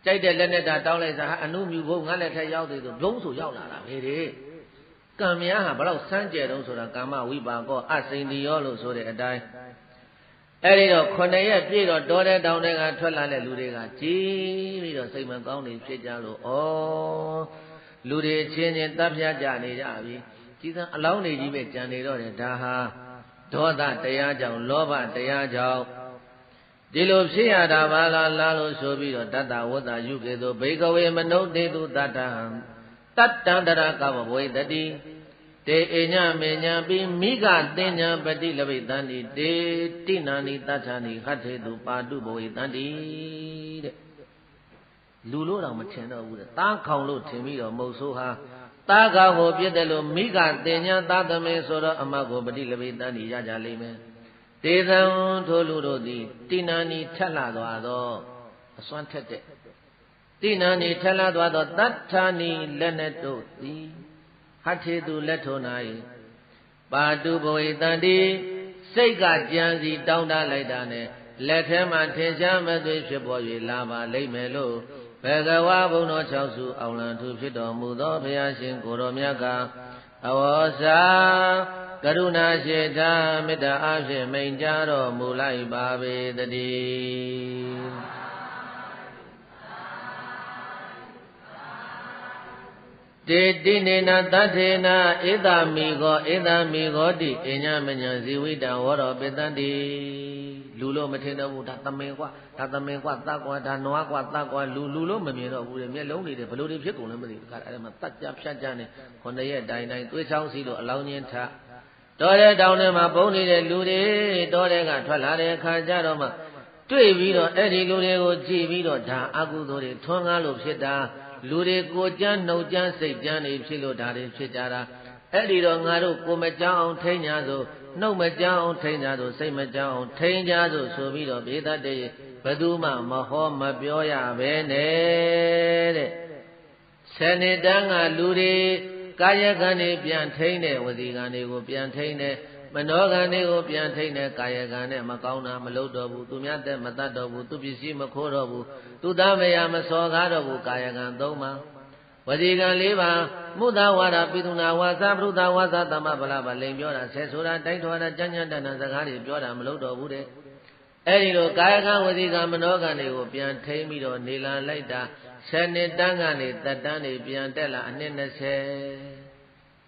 ကြိုက်တဲ့လက်နဲ့တာတောင်းလိုက်စားအနုမြူဘုံငါလက်ထက်ရောက်သေးဆိုဘုံဆိုရောက်လာတာပဲတဲ့ကံများဟာဘလောက်စမ်းကြဲတုံးဆိုတာကာမဝိပါကောအစိန်တိယောလို့ဆိုတဲ့အတိုင်းအဲ့ဒီတော့9 ရက်ပြည့်တော့တောတဲ့တောင်တွေကထွက်လာတဲ့လူတွေကကြည်ပြီးတော့စိတ်မကောင်းနေဖြစ်ကြလို့ဩလူတွေချင်းချင်းတပ်ဖြတ်ကြနေကြပြီကြီးစံအလောင်းတွေကြီးပဲကြံနေတော့တယ်ဒါဟာဒေါသတရားကြောင့်လောဘတရားကြောင့်ဒီလိုဖြစ်ရတာပါလားလို့ဆိုပြီးတော့တတ္တဝတ္တယုကေသောဘေကဝေမနုဿေတုတတ္တံတတ္တံတရကဝဘဝေတတိတေအညမေညာပိမိဂတင်ညာပတိလဘိတန္တိတေတိနာနိတထာနိဟထေတုပါတုဘဝေတန္တိတဲ့လူလို့တော့မထင်တော့ဘူးတဲ့သားခေါင်လို့ထင်ပြီးတော့မုတ်ဆိုးဟာသားကောင်ကိုပြည့်တယ်လို့မိဂတင်ညာသာသမင်ဆိုတော့အမကိုပတိလဘိတန္တိရကြလိမ့်မယ်တေသံထိုလူတို့သည်တိနာနိထက်လာသွားသောအစွမ်းထက်တဲ့တိနာနိထက်လာသွားသောတတ္ထာနိလက်နဲ့တို့သည်ဟထေတုလက်ထုံ၌ပါတုဘဝေတန္တိစိတ်ကကြံစီတောင်းတလိုက်တာနဲ့လက်ထဲမှာထင်ရှားမသွေဖြစ်ပေါ်၍လာပါလိမ့်မယ်လို့ဘဂဝါဘုံတော်6စုအောင်လံသူဖြစ်တော်မူသောဘုရားရှင်ကိုတော်မြတ်ကအဝေါစာကရုဏာရှိတာမေတ္တာအားဖြင့်မိန်ကြားတော်မူလိုက်ပါပေတည်းတေတိနေနတထေနဧတမိကောတိအညမညာဇီဝိတံဝရောပေတံတိလူလို့မထင်တော့ဘူးဒါသမင်ကွာဒါသမင်ကွာသတ်ကွာဒါနွားကွာသတ်ကွာလူလို့မမြင်တော့ဘူးလေမျက်လုံးတွေဘလို့တွေဖြစ်ကုန်လဲမသိဘူးအဲ့ဒါမှတတ်ကြဖြတ်ကြနေ9 ရက်တိုင်းသွေးချောင်းစီလို့အလောင်းချင်းထတော်တဲ့တောင်ထဲမှာပုံနေတဲ့လူတွေတော်တဲ့ကထွက်လာတဲ့အခါကျတော့မှတွေ့ပြီးတော့အဲ့ဒီလူတွေကိုကြည့်ပြီးတော့ဒါအကုသိုလ်တွေထွန်းကားလို့ဖြစ်တာလူတွေကိုကြမ်းနှုတ်ကြမ်းစိတ်ကြမ်းနေဖြစ်လို့ဒါတွေဖြစ်ကြတာအဲ့ဒီတော့ငါတို့ကိုမကြောက်အောင်ထိန်းကြစို့နှုတ်မကြောက်အောင်ထိန်းကြစို့စိတ်မကြောက်အောင်ထိန်းကြစို့ဆိုပြီးတော့ဘေဒတ်တည်းဘယ်သူမှမဟောမပြောရပဲနဲ့တဲ့10 နှစ်တန်းကလူတွေကာယကံတွေပြန်ထိန်းတဲ့ဝစီကံတွေကိုပြန်ထိန်းတဲ့မနောကံတွေကိုပြန်ထိန်းတဲ့ကာယကံနဲ့မကောင်းတာမလုပ်တော့ဘူးသူများတဲ့မတတ်တော့ဘူးသူပစ္စည်းမခိုးတော့ဘူးသူသားမယားမစော်ကားတော့ဘူးကာယကံ3ပါးဝစီကံ4ပါးမုဒ္ဒဝါဒပိသုနာဝါစာပရုဒ္ဒဝါစာသမဗလာဗလိန်ပြောတာဆဲဆိုတာတိုက်ထွားတာကြမ်းကြမ်းတန်တန်စကားတွေပြောတာမလုပ်တော့ဘူးတဲ့အဲ့ဒီလိုကာယကံဝစီကံမနောကံတွေကိုပြန်ထိန်းပြီးတော့နေလာလိုက်တာ10 နှစ်တန်းကနေသက်တမ်းတွေပြန်တက်လာအနှစ်20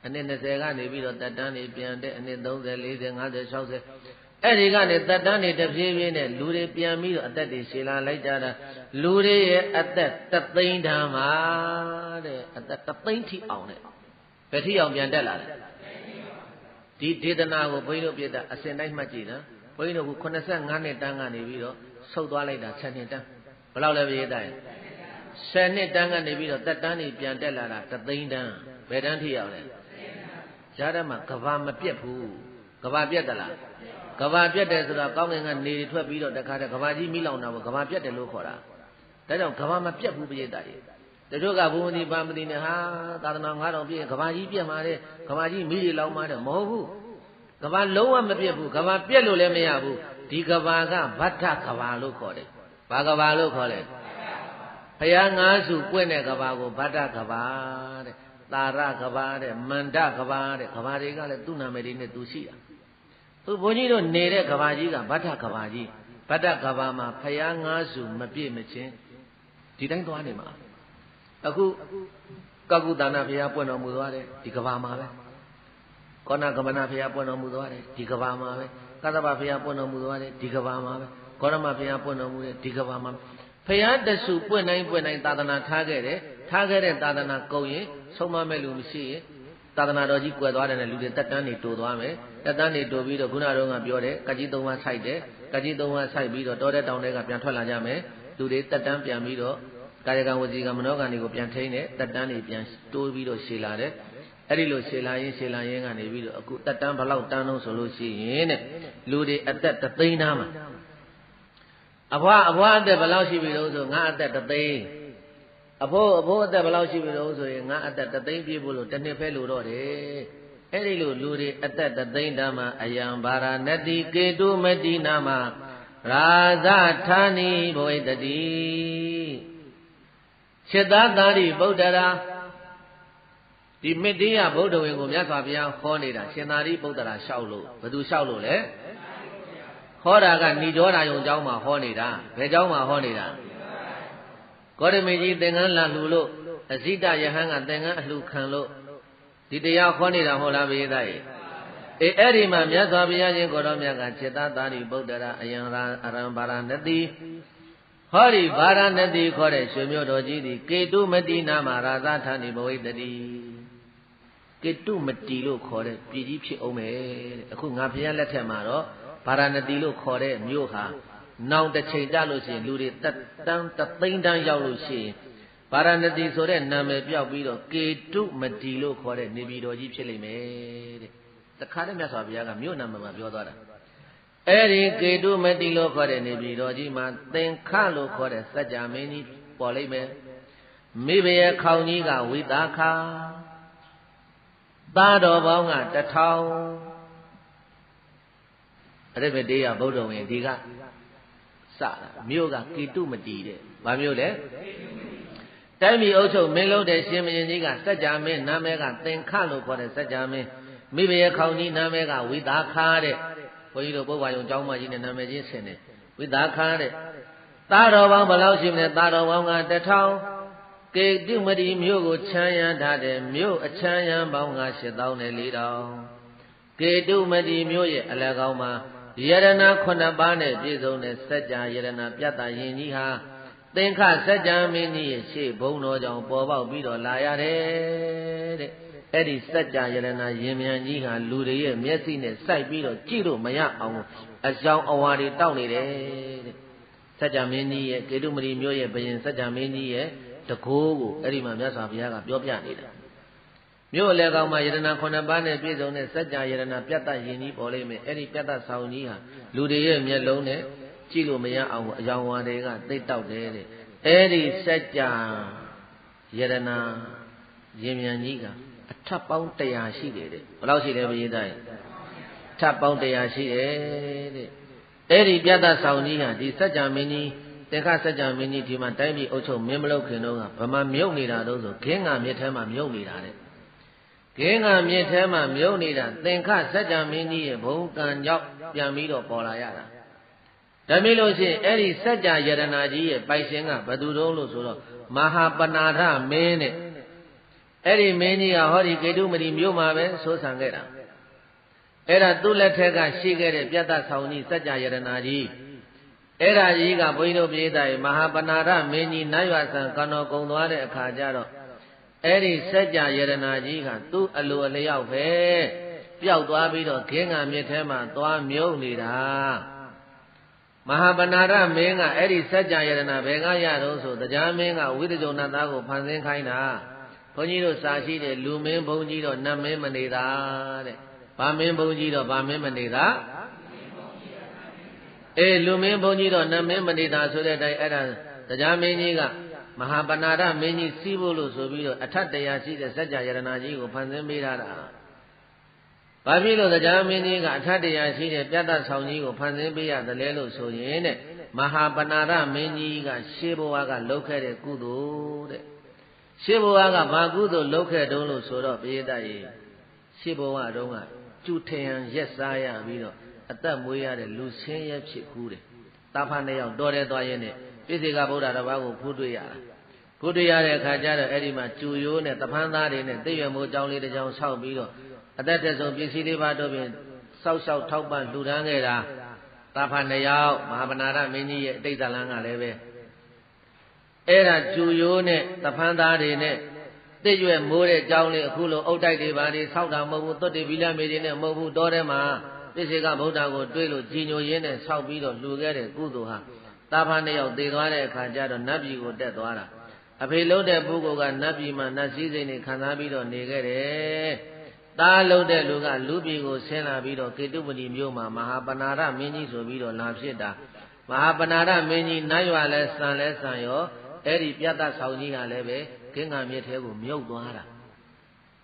အနှစ်20ကနေပြီးတော့သက်တမ်းတွေပြန်တဲ့အနှစ်30 40 50 60အဲ့ဒီကနေသက်တမ်းတွေတဖြည်းဖြည်းနဲ့လူတွေပြန်ပြီးတော့အသက်တွေရှည်လာလိုက်ကြတာလူတွေရဲ့အသက်3 သိန်းတန်းမှာတဲ့အသက်3 သိန်းထိအောင်တဲ့ဘယ်ထိအောင်ပြန်တက်လာလဲဒီဒေသနာကိုဘုန်းကြီးတို့ပြတာအစဉ်တိုင်းမှတ်ကြည့်နော်ဘုန်းကြီးတို့က85 နှစ်တန်းကနေပြီးတော့ဆုတ်သွားလိုက်တာ10 နှစ်တန်းဘယ်လောက်လဲပြတာ10 နှစ်တန်းကနေပြီးတော့သက်တမ်းတွေပြန်တက်လာတာ3 သိန်းတန်းဘယ်တန်းထိအောင်လဲဈာတမှာကဘာမပြတ်ဘူးကဘာပြတ်သလားကဘာပြတ်တယ်ဆိုတော့ကောင်းကင်ကနေထွက်ပြီးတော့တခါတည်းကဘာကြီးမိလောင်တာပေါ့ကဘာပြတ်တယ်လို့ခေါ်တာဒါကြောင့်ကဘာမပြတ်ဘူးပြိတ္တာကြီးတချို့ကဘုံဒီပါမတိနဲ့ဟာသာသနာ9000ပြည့်ကဘာကြီးပြတ်မှာတဲ့ကဘာကြီးမိတွေလောင်မှာတဲ့မဟုတ်ဘူးကဘာလုံးဝမပြတ်ဘူးကဘာပြတ်လို့လည်းမရဘူးဒီကဘာကဗတ္ထကဘာလို့ခေါ်တယ်ဘာကဘာလို့ခေါ်လဲဘုရား9 စုပွင့်တဲ့ကဘာကိုဗတ္ထကဘာတဲ့သာရကဘာတဲ့မန္တကဘာတဲ့ကဘာတွေကလည်းသူ့နာမည်တွေနဲ့သူရှိတာသူဘုန်းကြီးတို့နေတဲ့ကဘာကြီးကဗတ္ထကဘာကြီးဗတ္ထကဘာမှာဘုရား9 စုမပြည့်မချင်းဒီတိုင်းသွားနေမှာအခုကကုသနာဘုရားပွင့်တော်မူသွားတယ်ဒီကဘာမှာပဲကောဏကမနာဘုရားပွင့်တော်မူသွားတယ်ဒီကဘာမှာပဲကသဗ္ဗဘုရားပွင့်တော်မူသွားတယ်ဒီကဘာမှာပဲ ကောရမဘုရားပွင့်တော်မူတဲ့ဒီကဘာမှာဘုရားတဆူပွင့်တိုင်းသာသနာထားခဲ့တဲ့သာသနာကုန်ရင်ဆုံးမမဲ့လူမရှိရင်သာသနာတော်ကြီးကွယ်သွားတယ်နဲ့လူတွေတက်တန်းနေတိုးသွားမယ်တက်တန်းနေတိုးပြီးတော့ခုနကတော့ပြောတယ်ကကြီး၃ပါးဆိုင်တယ်ကကြီး၃ပါးဆိုင်ပြီးတော့တောတဲ့တောင်တွေကပြန်ထွက်လာကြမယ်လူတွေတက်တန်းပြန်ပြီးတော့ကာယကံဝစီကံမနောကံတွေကိုပြန်ထိန်းတယ်တက်တန်းတွေပြန်တိုးပြီးတော့ရှည်လာတယ်အဲ့ဒီလိုရှည်လာရင်ကနေပြီးတော့အခုတက်တန်းဘလောက်တန်းလုံးဆိုလို့ရှိရင်တဲ့လူတွေအသက်3သိန်းသားမှာအဘွားအသက်ဘယ်လောက်ရှိပြီလို့ဆိုငါအသက်3သိန်းအဖိုးအသက်ဘယ်လောက်ရှိပြီလို့ဆိုရင်ငါအသက်3သိန်းပြည့်ဖို့လို့တစ်နှစ်ပဲလို့တော့တယ်အဲ့ဒီလိုလူတွေအသက်3သိန်းသားမှာအယံဗာရာဏတိကေတုမတိနာမှာရာဇဌာနိဘဝိတတိစေတသာရိဗုဒ္ဓရာဒီမေတ္တိယဗုဒ္ဓဝင်ကိုမြတ်စွာဘုရားဟောနေတာရှင်သာရိပုတ္တရာလျှောက်လို့ဘယ်သူလျှောက်လို့လဲဟောတာကဏိဒေါရာယုံเจ้าမှာဟောနေတာဘယ်เจ้าမှာဟောနေတာကောရမေကြီးသင်္ကန်းလာလှူလို့အဇိတယဟန်ကသင်္ကန်းအလှူခံလို့ဒီတရားဟောနေတာဟုတ်လားဘေးသားရဲ့အဲ့ဒီမှာမြတ်စွာဘုရားရှင်ကိုတော်မြတ်ကစေတသာရိပုတ္တရာအယံရာအရံဗာရာဏတိဟောဒီဗာရာဏတိခေါ်တဲ့ရွှေမြို့တော်ကြီးသည်ကေတုမတိနာမှာရာဇဌာနိဘဝိတတိကေတုမတိလို့ခေါ်တဲ့ပြည်ကြီးဖြစ်အောင်မယ်တဲ့အခုငါဘုရားလက်ထက်မှာတော့ဗာရာဏတိလို့ခေါ်တဲ့မြို့ဟာနောင်တစ်ချိန်ကြလို့ရှိရင်လူတွေတန်း3သိန်းတန်းရောက်လို့ရှိရင်ဗာရာဏတိဆိုတဲ့နာမည်ပြောက်ပြီးတော့ကေတုမတိလို့ခေါ်တဲ့နေပြည်တော်ကြီးဖြစ်လိမ့်မယ်တဲ့တခါတည်းမြတ်စွာဘုရားကမြို့နာမည်မှာပြောသွားတာအဲ့ဒီကေတုမတိလို့ခေါ်တဲ့နေပြည်တော်ကြီးမှာသင်္ခလို့ခေါ်တဲ့စัจ जा မင်းကြီးပေါ်လိမ့်မယ်မိဘရဲ့ခေါင်းကြီးကဝိသခာသားတော်ပေါင်းက1000အရိပတေယဗုဒ္ဓဝင်ဒီကစတာမြို့ကကေတုမတိတဲ့ဘာမြို့လဲတိုင်းပြည်အုပ်ချုပ်မင်းလုံးတဲ့ရှင်မင်းကြီးကစัจ जा မင်းနာမည်ကသင်္ခလို့ခေါ်တဲ့စัจ जा မင်းမိဘရဲ့ခေါင်းကြီးနာမည်ကဝိသခာတဲ့ဘုန်းကြီးတို့ပုဗ္ဗာယုံကျောင်းမကြီးနဲ့နာမည်ချင်းဆင်တယ်ဝိသခာတဲ့သားတော်ပေါင်းဘယ်လောက်ရှိမလဲသားတော်ပေါင်းက1000ကေတုမတိမြို့ကိုချမ်းရမ်းထားတဲ့မြို့အချမ်းရမ်းပေါင်းက8400ကေတုမတိမြို့ရဲ့အလယ်ကောင်းမှာယရဏ9ပါးနဲ့ပြည့်စုံတဲ့စัจ जा ယရဏပြတ်တာရင်ကြီးဟာသင်္ခစัจ जा မင်းကြီးရဲ့ရှေ့ဘုံတော်ကြောင့်ပေါ်ပေါက်ပြီးတော့လာရတယ်တဲ့အဲ့ဒီစัจ जा ယရဏရင်မြန်ကြီးဟာလူတွေရဲ့မျက်စိနဲ့စိုက်ပြီးတော့ကြည့်လို့မရအောင်အကြောင်းအဝါတွေတောက်နေတယ်တဲ့စัจ जा မင်းကြီးရဲ့ကေတုမတိမြို့ရဲ့ဘယင်စัจ जा မင်းကြီးရဲ့တကိုးကိုအဲ့ဒီမှာမြတ်စွာဘုရားကပြောပြနေတာမြို့လေကောင်မှာယရဏ9ပါးနဲ့ပြည့်စုံတဲ့စัจ जा ယရဏပြတ်တတ်ရင်ကြီးပေါ်လိမ့်မယ်အဲ့ဒီပြတ်တတ်ဆောင်ကြီးဟာလူတွေရဲ့မျက်လုံးနဲ့ကြည့်လို့မရအောင်အကြောင်းဝါတွေကသိတောက်တယ်တဲ့အဲ့ဒီစัจ जा ယရဏရင်မြန်ကြီးကအထပ်ပေါင်း100ရှိတယ်တဲ့ဘယ်လောက်ရှိလဲဘုရားတိုင်းထပ်ပေါင်း100ရှိတယ်တဲ့အဲ့ဒီပြတ်တတ်ဆောင်ကြီးဟာဒီစัจ जा မင်းကြီးသင်္ခစัจ जा မင်းကြီးဒီမှာတိုင်းပြည်အုပ်ချုပ်မင်းမလုပ်ခင်တော့ကဗမာမြုပ်နေတာတော့ဆိုခင်းငါမြစ်ထဲမှာမြုပ်နေတာတဲ့ခင်းငါမြစ်ထဲမှာမြုပ်နေတာသင်္ခစัจ जा မင်းကြီးရဲ့ဘုံကံကြောင့်ပြန်ပြီးတော့ပေါ်လာရတာဒါမျိုးလို့ရှိရင်အဲ့ဒီစัจ जा ယရဏကြီးရဲ့ပိုင်ရှင်ကဘယ်သူတုံးလို့ဆိုတော့မဟာပနာထမင်းတဲ့အဲ့ဒီမင်းကြီးကဟောဒီကေတုမတိမြို့မှာပဲဆိုဆံခဲ့တာအဲ့ဒါသူ့လက်ထက်ကရှိခဲ့တဲ့ပြတ်တတ်ဆောင်ကြီးစัจ जा ယရဏကြီးအဲ့ဒါကြီးကဘုန်းကြီးတို့ပြေးတာမဟာပနာရမင်းကြီးနတ်ရွာဆံကံတော်ကုံသွားတဲ့အခါကျတော့အဲ့ဒီစัจ जा ယရဏကြီးကသူ့အလိုအလျောက်ပဲပျောက်သွားပြီးတော့ခင်းငါမြစ်ထဲမှာသွားမြုပ်နေတာမဟာပနာရမင်းကအဲ့ဒီစัจ जा ယရဏဘယ်ကရတော့ဆိုတရားမင်းကဝိတ္တဇုံနတ်သားကိုဖန်ဆင်းခိုင်းတာဘုန်းကြီးတို့စာရှိတဲ့လူမင်းဘုန်းကြီးတော့နတ်မင်းမနေတာတဲ့ဗာမင်းဘုန်းကြီးတော့ဗာမင်းမနေတာလူမင်းဘုန်းကြီးတော့နတ်မင်းမနေတာဆိုတဲ့အတိုင်းအဲ့ဒါတရားမင်းကြီးကမဟာပနာရမင်းကြီးစီးဖို့လို့ဆိုပြီးတော့အထက်တရားရှိတဲ့စัจ जा ယရဏကြီးကိုဖန်ဆင်းပေးထားတာဘာဖြစ်လို့တရားမင်းကြီးကအထက်တရားရှိတဲ့ပြတ်တတ်ဆောင်ကြီးကိုဖန်ဆင်းပေးရတယ်လဲလို့ဆိုရင်တဲ့မဟာပနာရမင်းကြီးကရှေးဘဝကလုပ်ခဲ့တဲ့ကုသိုလ်တဲ့ရှေးဘဝကဘာကုသိုလ်လုပ်ခဲ့တုံးလို့ဆိုတော့ပိဋကရေရှေးဘဝတုန်းကကျူထယံရက်စားရပြီးတော့အသက်မွေးရတဲ့လူဆင်းရဲဖြစ်ကူးတယ်တာဖာနှစ်ယောက်တော်တယ်သွားရင်းနဲ့ပြည့်စေကဗုဒ္ဓတစ်ပါးကိုဖူးတွေ့ရတာဖူးတွေ့ရတဲ့အခါကျတော့အဲ့ဒီမှာကျူရိုးနဲ့တဖန်းသားတွေနဲ့သိရမိုးကြောင်းလေးတစ်ကြောင်းဆောက်ပြီးတော့အသက်တဆုံးပစ္စည်းလေးပါတော့ပြင်စောက်ရှောက်ထောက်ပံ့လှူဒန်းခဲ့တာ တာဖာနှစ်ယောက်မဟာဗနာရမင်းကြီးရဲ့အတိတ်ဇာလန်းကလည်းပဲအဲ့ဒါကျူရိုးနဲ့တဖန်သားတွေနဲ့တစ်ရွက်မိုးတဲ့ကြောင်းလေးအခုလိုအုတ်တိုက်တွေပါတွေဆောက်တာမဟုတ်ဘူးသွတ်တွေဗီလာမေတွေနဲ့မဟုတ်ဘူးတောထဲမှာပြစ္ဆေကဗုဒ္ဓကိုတွေးလို့ကြီးညိုရင်းနဲ့ဆောက်ပြီးတော့လှူခဲ့တဲ့ကုသိုလ်ဟာတာဖာနှစ်ယောက်တည်သွားတဲ့အခါကျတော့နတ်ပြည်ကိုတက်သွားတာအဖေလုံးတဲ့ပုဂ္ဂိုလ်ကနတ်ပြည်မှာနတ်စည်းစိမ်တွေခံစားပြီးတော့နေခဲ့တယ်သားလုံးတဲ့လူကလူပြည်ကိုဆင်းလာပြီးတော့ကေတုပတိမြို့မှာမဟာပနာရမင်းကြီးဆိုပြီးတော့လာဖြစ်တာမဟာပနာရမင်းကြီးနတ်ရွာလဲစံရောအဲ့ဒီပြတ်သက်ဆောင်ကြီးကလည်းပဲဂင်္ဂမြစ်ထဲကိုမြုပ်သွားတာ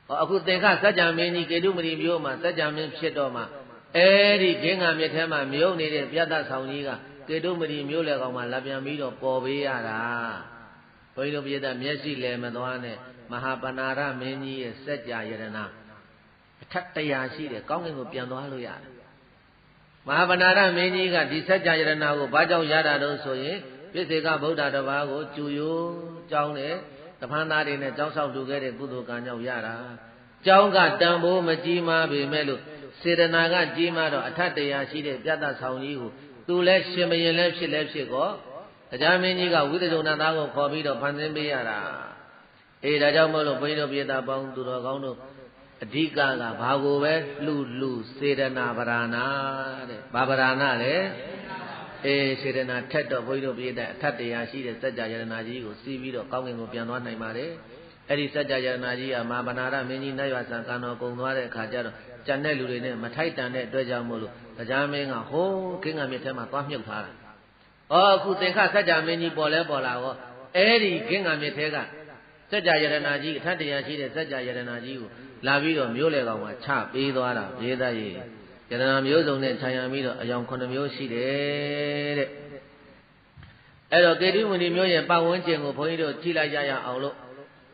ဟောအခုသင်္ခစัจ जा မင်းကြီးကေတုပတိမြို့မှာစัจ जा မင်းဖြစ်တော့မှအဲ့ဒီဂင်္ဂမြစ်ထဲမှာမြုပ်နေတဲ့ပြတ်သက်ဆောင်ကြီးကကေတုပတိမြို့လေကောင်မှာလာပြန်ပြီးတော့ပေါ်ပေးရတာဘုန်းကြီးတို့ပြည်သားမျက်စိလည်းမသွားနဲ့မဟာပနာရမင်းကြီးရဲ့စัจ जा ယရဏအထက်တရားရှိတယ်ကောင်းကင်ကိုပြန်သွားလို့ရတယ်မဟာပနာရမင်းကြီးကဒီစัจ जा ယရဏကိုဘာကြောင့်ရတာတော့ဆိုရင်ပြစ္ဆေကဗုဒ္ဓတစ်ပါးကိုကျူရိုးကြောင်းနဲ့တဖန်သားတွေနဲ့ကြောင်းဆောက်တူခဲ့တဲ့ကုသိုလ်ကံကြောင့်ရတာကြောင်းကတန်ဖိုးမကြီးမားပေမဲ့လို့စေတနာကကြီးမားတော့အထက်တရားရှိတဲ့ပြတ်သက်ဆောင်ကြီးကိုသူလဲရှင်မရင်လဲဖြစ်ကောတရားမင်းကြီးကဝိသဇုဏသားကိုခေါ်ပြီးတော့ဖန်ဆင်းပေးရတာအေးဒါကြောင့်မို့လို့ဘုန်းကြီးတို့ပြည်သားပေါင်းသူတော်ကောင်းတို့အဓိကကဘာကိုပဲလှူစေတနာဗราဏတဲ့ဘာဗราဏလဲအေးစေတနာထက်တော့ဘုန်းကြီးတို့ပြည်သားအထက်တရားရှိတဲ့စัจ जा ယရဏကြီးကိုစီးပြီးတော့ကောင်းကင်ကိုပြန်သွားနိုင်ပါတယ်အဲ့ဒီစัจ जा ယရဏကြီးကမဟာဗနာရမင်းကြီးနတ်ရွာဆံကံတော်ကုံသွားတဲ့အခါကျတော့ကျန်တဲ့လူတွေနဲ့မထိုက်တန်တဲ့အတွက်ကြောင့်မို့လို့တရားမင်းကဟိုးဂင်္ဂမြစ်ထဲမှာသွားမြုပ်ထားတာအခုသင်္ခစัจ जा မင်းကြီးပေါ်လာတော့အဲ့ဒီဂင်္ဂမြစ်ထဲကစัจ जा ယရဏကြီးအထက်တရားရှိတဲ့စัจ जा ယရဏကြီးကိုလာပြီးတော့မျိုးလေကောင်မှာချပေးသွားတာပြေးသားရေယရဏမျိုးစုံနဲ့ခြံရံပြီးတော့အယောင်9မျိုးရှိတယ်တဲ့အဲ့တော့ကေတုမဏိမျိုးရဲ့ပတ်ဝန်းကျင်ကိုဘုန်းကြီးတို့ကြည့်လိုက်ရအောင်လို့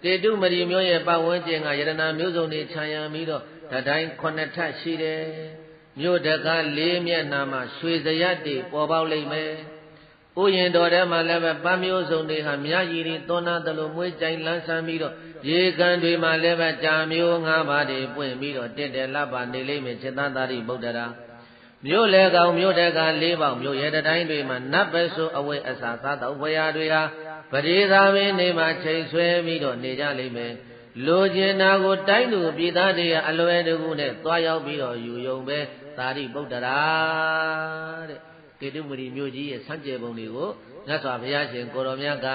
ကေတုမဏိမျိုးရဲ့ပတ်ဝန်းကျင်ကယရဏမျိုးစုံတွေခြံရံပြီးတော့တတိုင်း9ထပ်ရှိတယ်မြို့တကား4မျက်နှာမှာရွှေစရက်တွေပေါ်ပေါက်လိမ့်မယ်ဥယျာဉ်တော်ထဲမှာလည်းပဲပန်းမျိုးစုံတွေဟာမြရည်တွေသွန်းနာသလိုမွေးကြိုင်လန်းဆန်းပြီးတော့ရေကန်တွေမှာလည်းပဲကြာမျိုး5ပါးတွေပွင့်ပြီးတော့တင့်တယ်လှပနေလိမ့်မယ်စေတသာရိဗုဒ္ဓရာမြို့လေကောင်မြို့တကား4ပေါက်မြို့ရဲတိုင်းတွေမှာနတ်ပဲဆိုအဝိအစာသာတော့ဘွရာတွေဟာပရိသာမင်းနေမှာချိန်ဆွဲပြီးတော့နေကြလိမ့်မယ်လိုချင်တာကိုတိုင်းသူပြည်သားတွေကအလွယ်တကူနဲ့သွားရောက်ပြီးတော့ယူယုံပဲသာရိဗုဒ္ဓရာတဲ့ကေတုမဏိမြို့ကြီးရဲ့ဆန်းကျယ်ပုံတွေကိုမြတ်စွာဘုရားရှင်ကိုတော်မြတ်က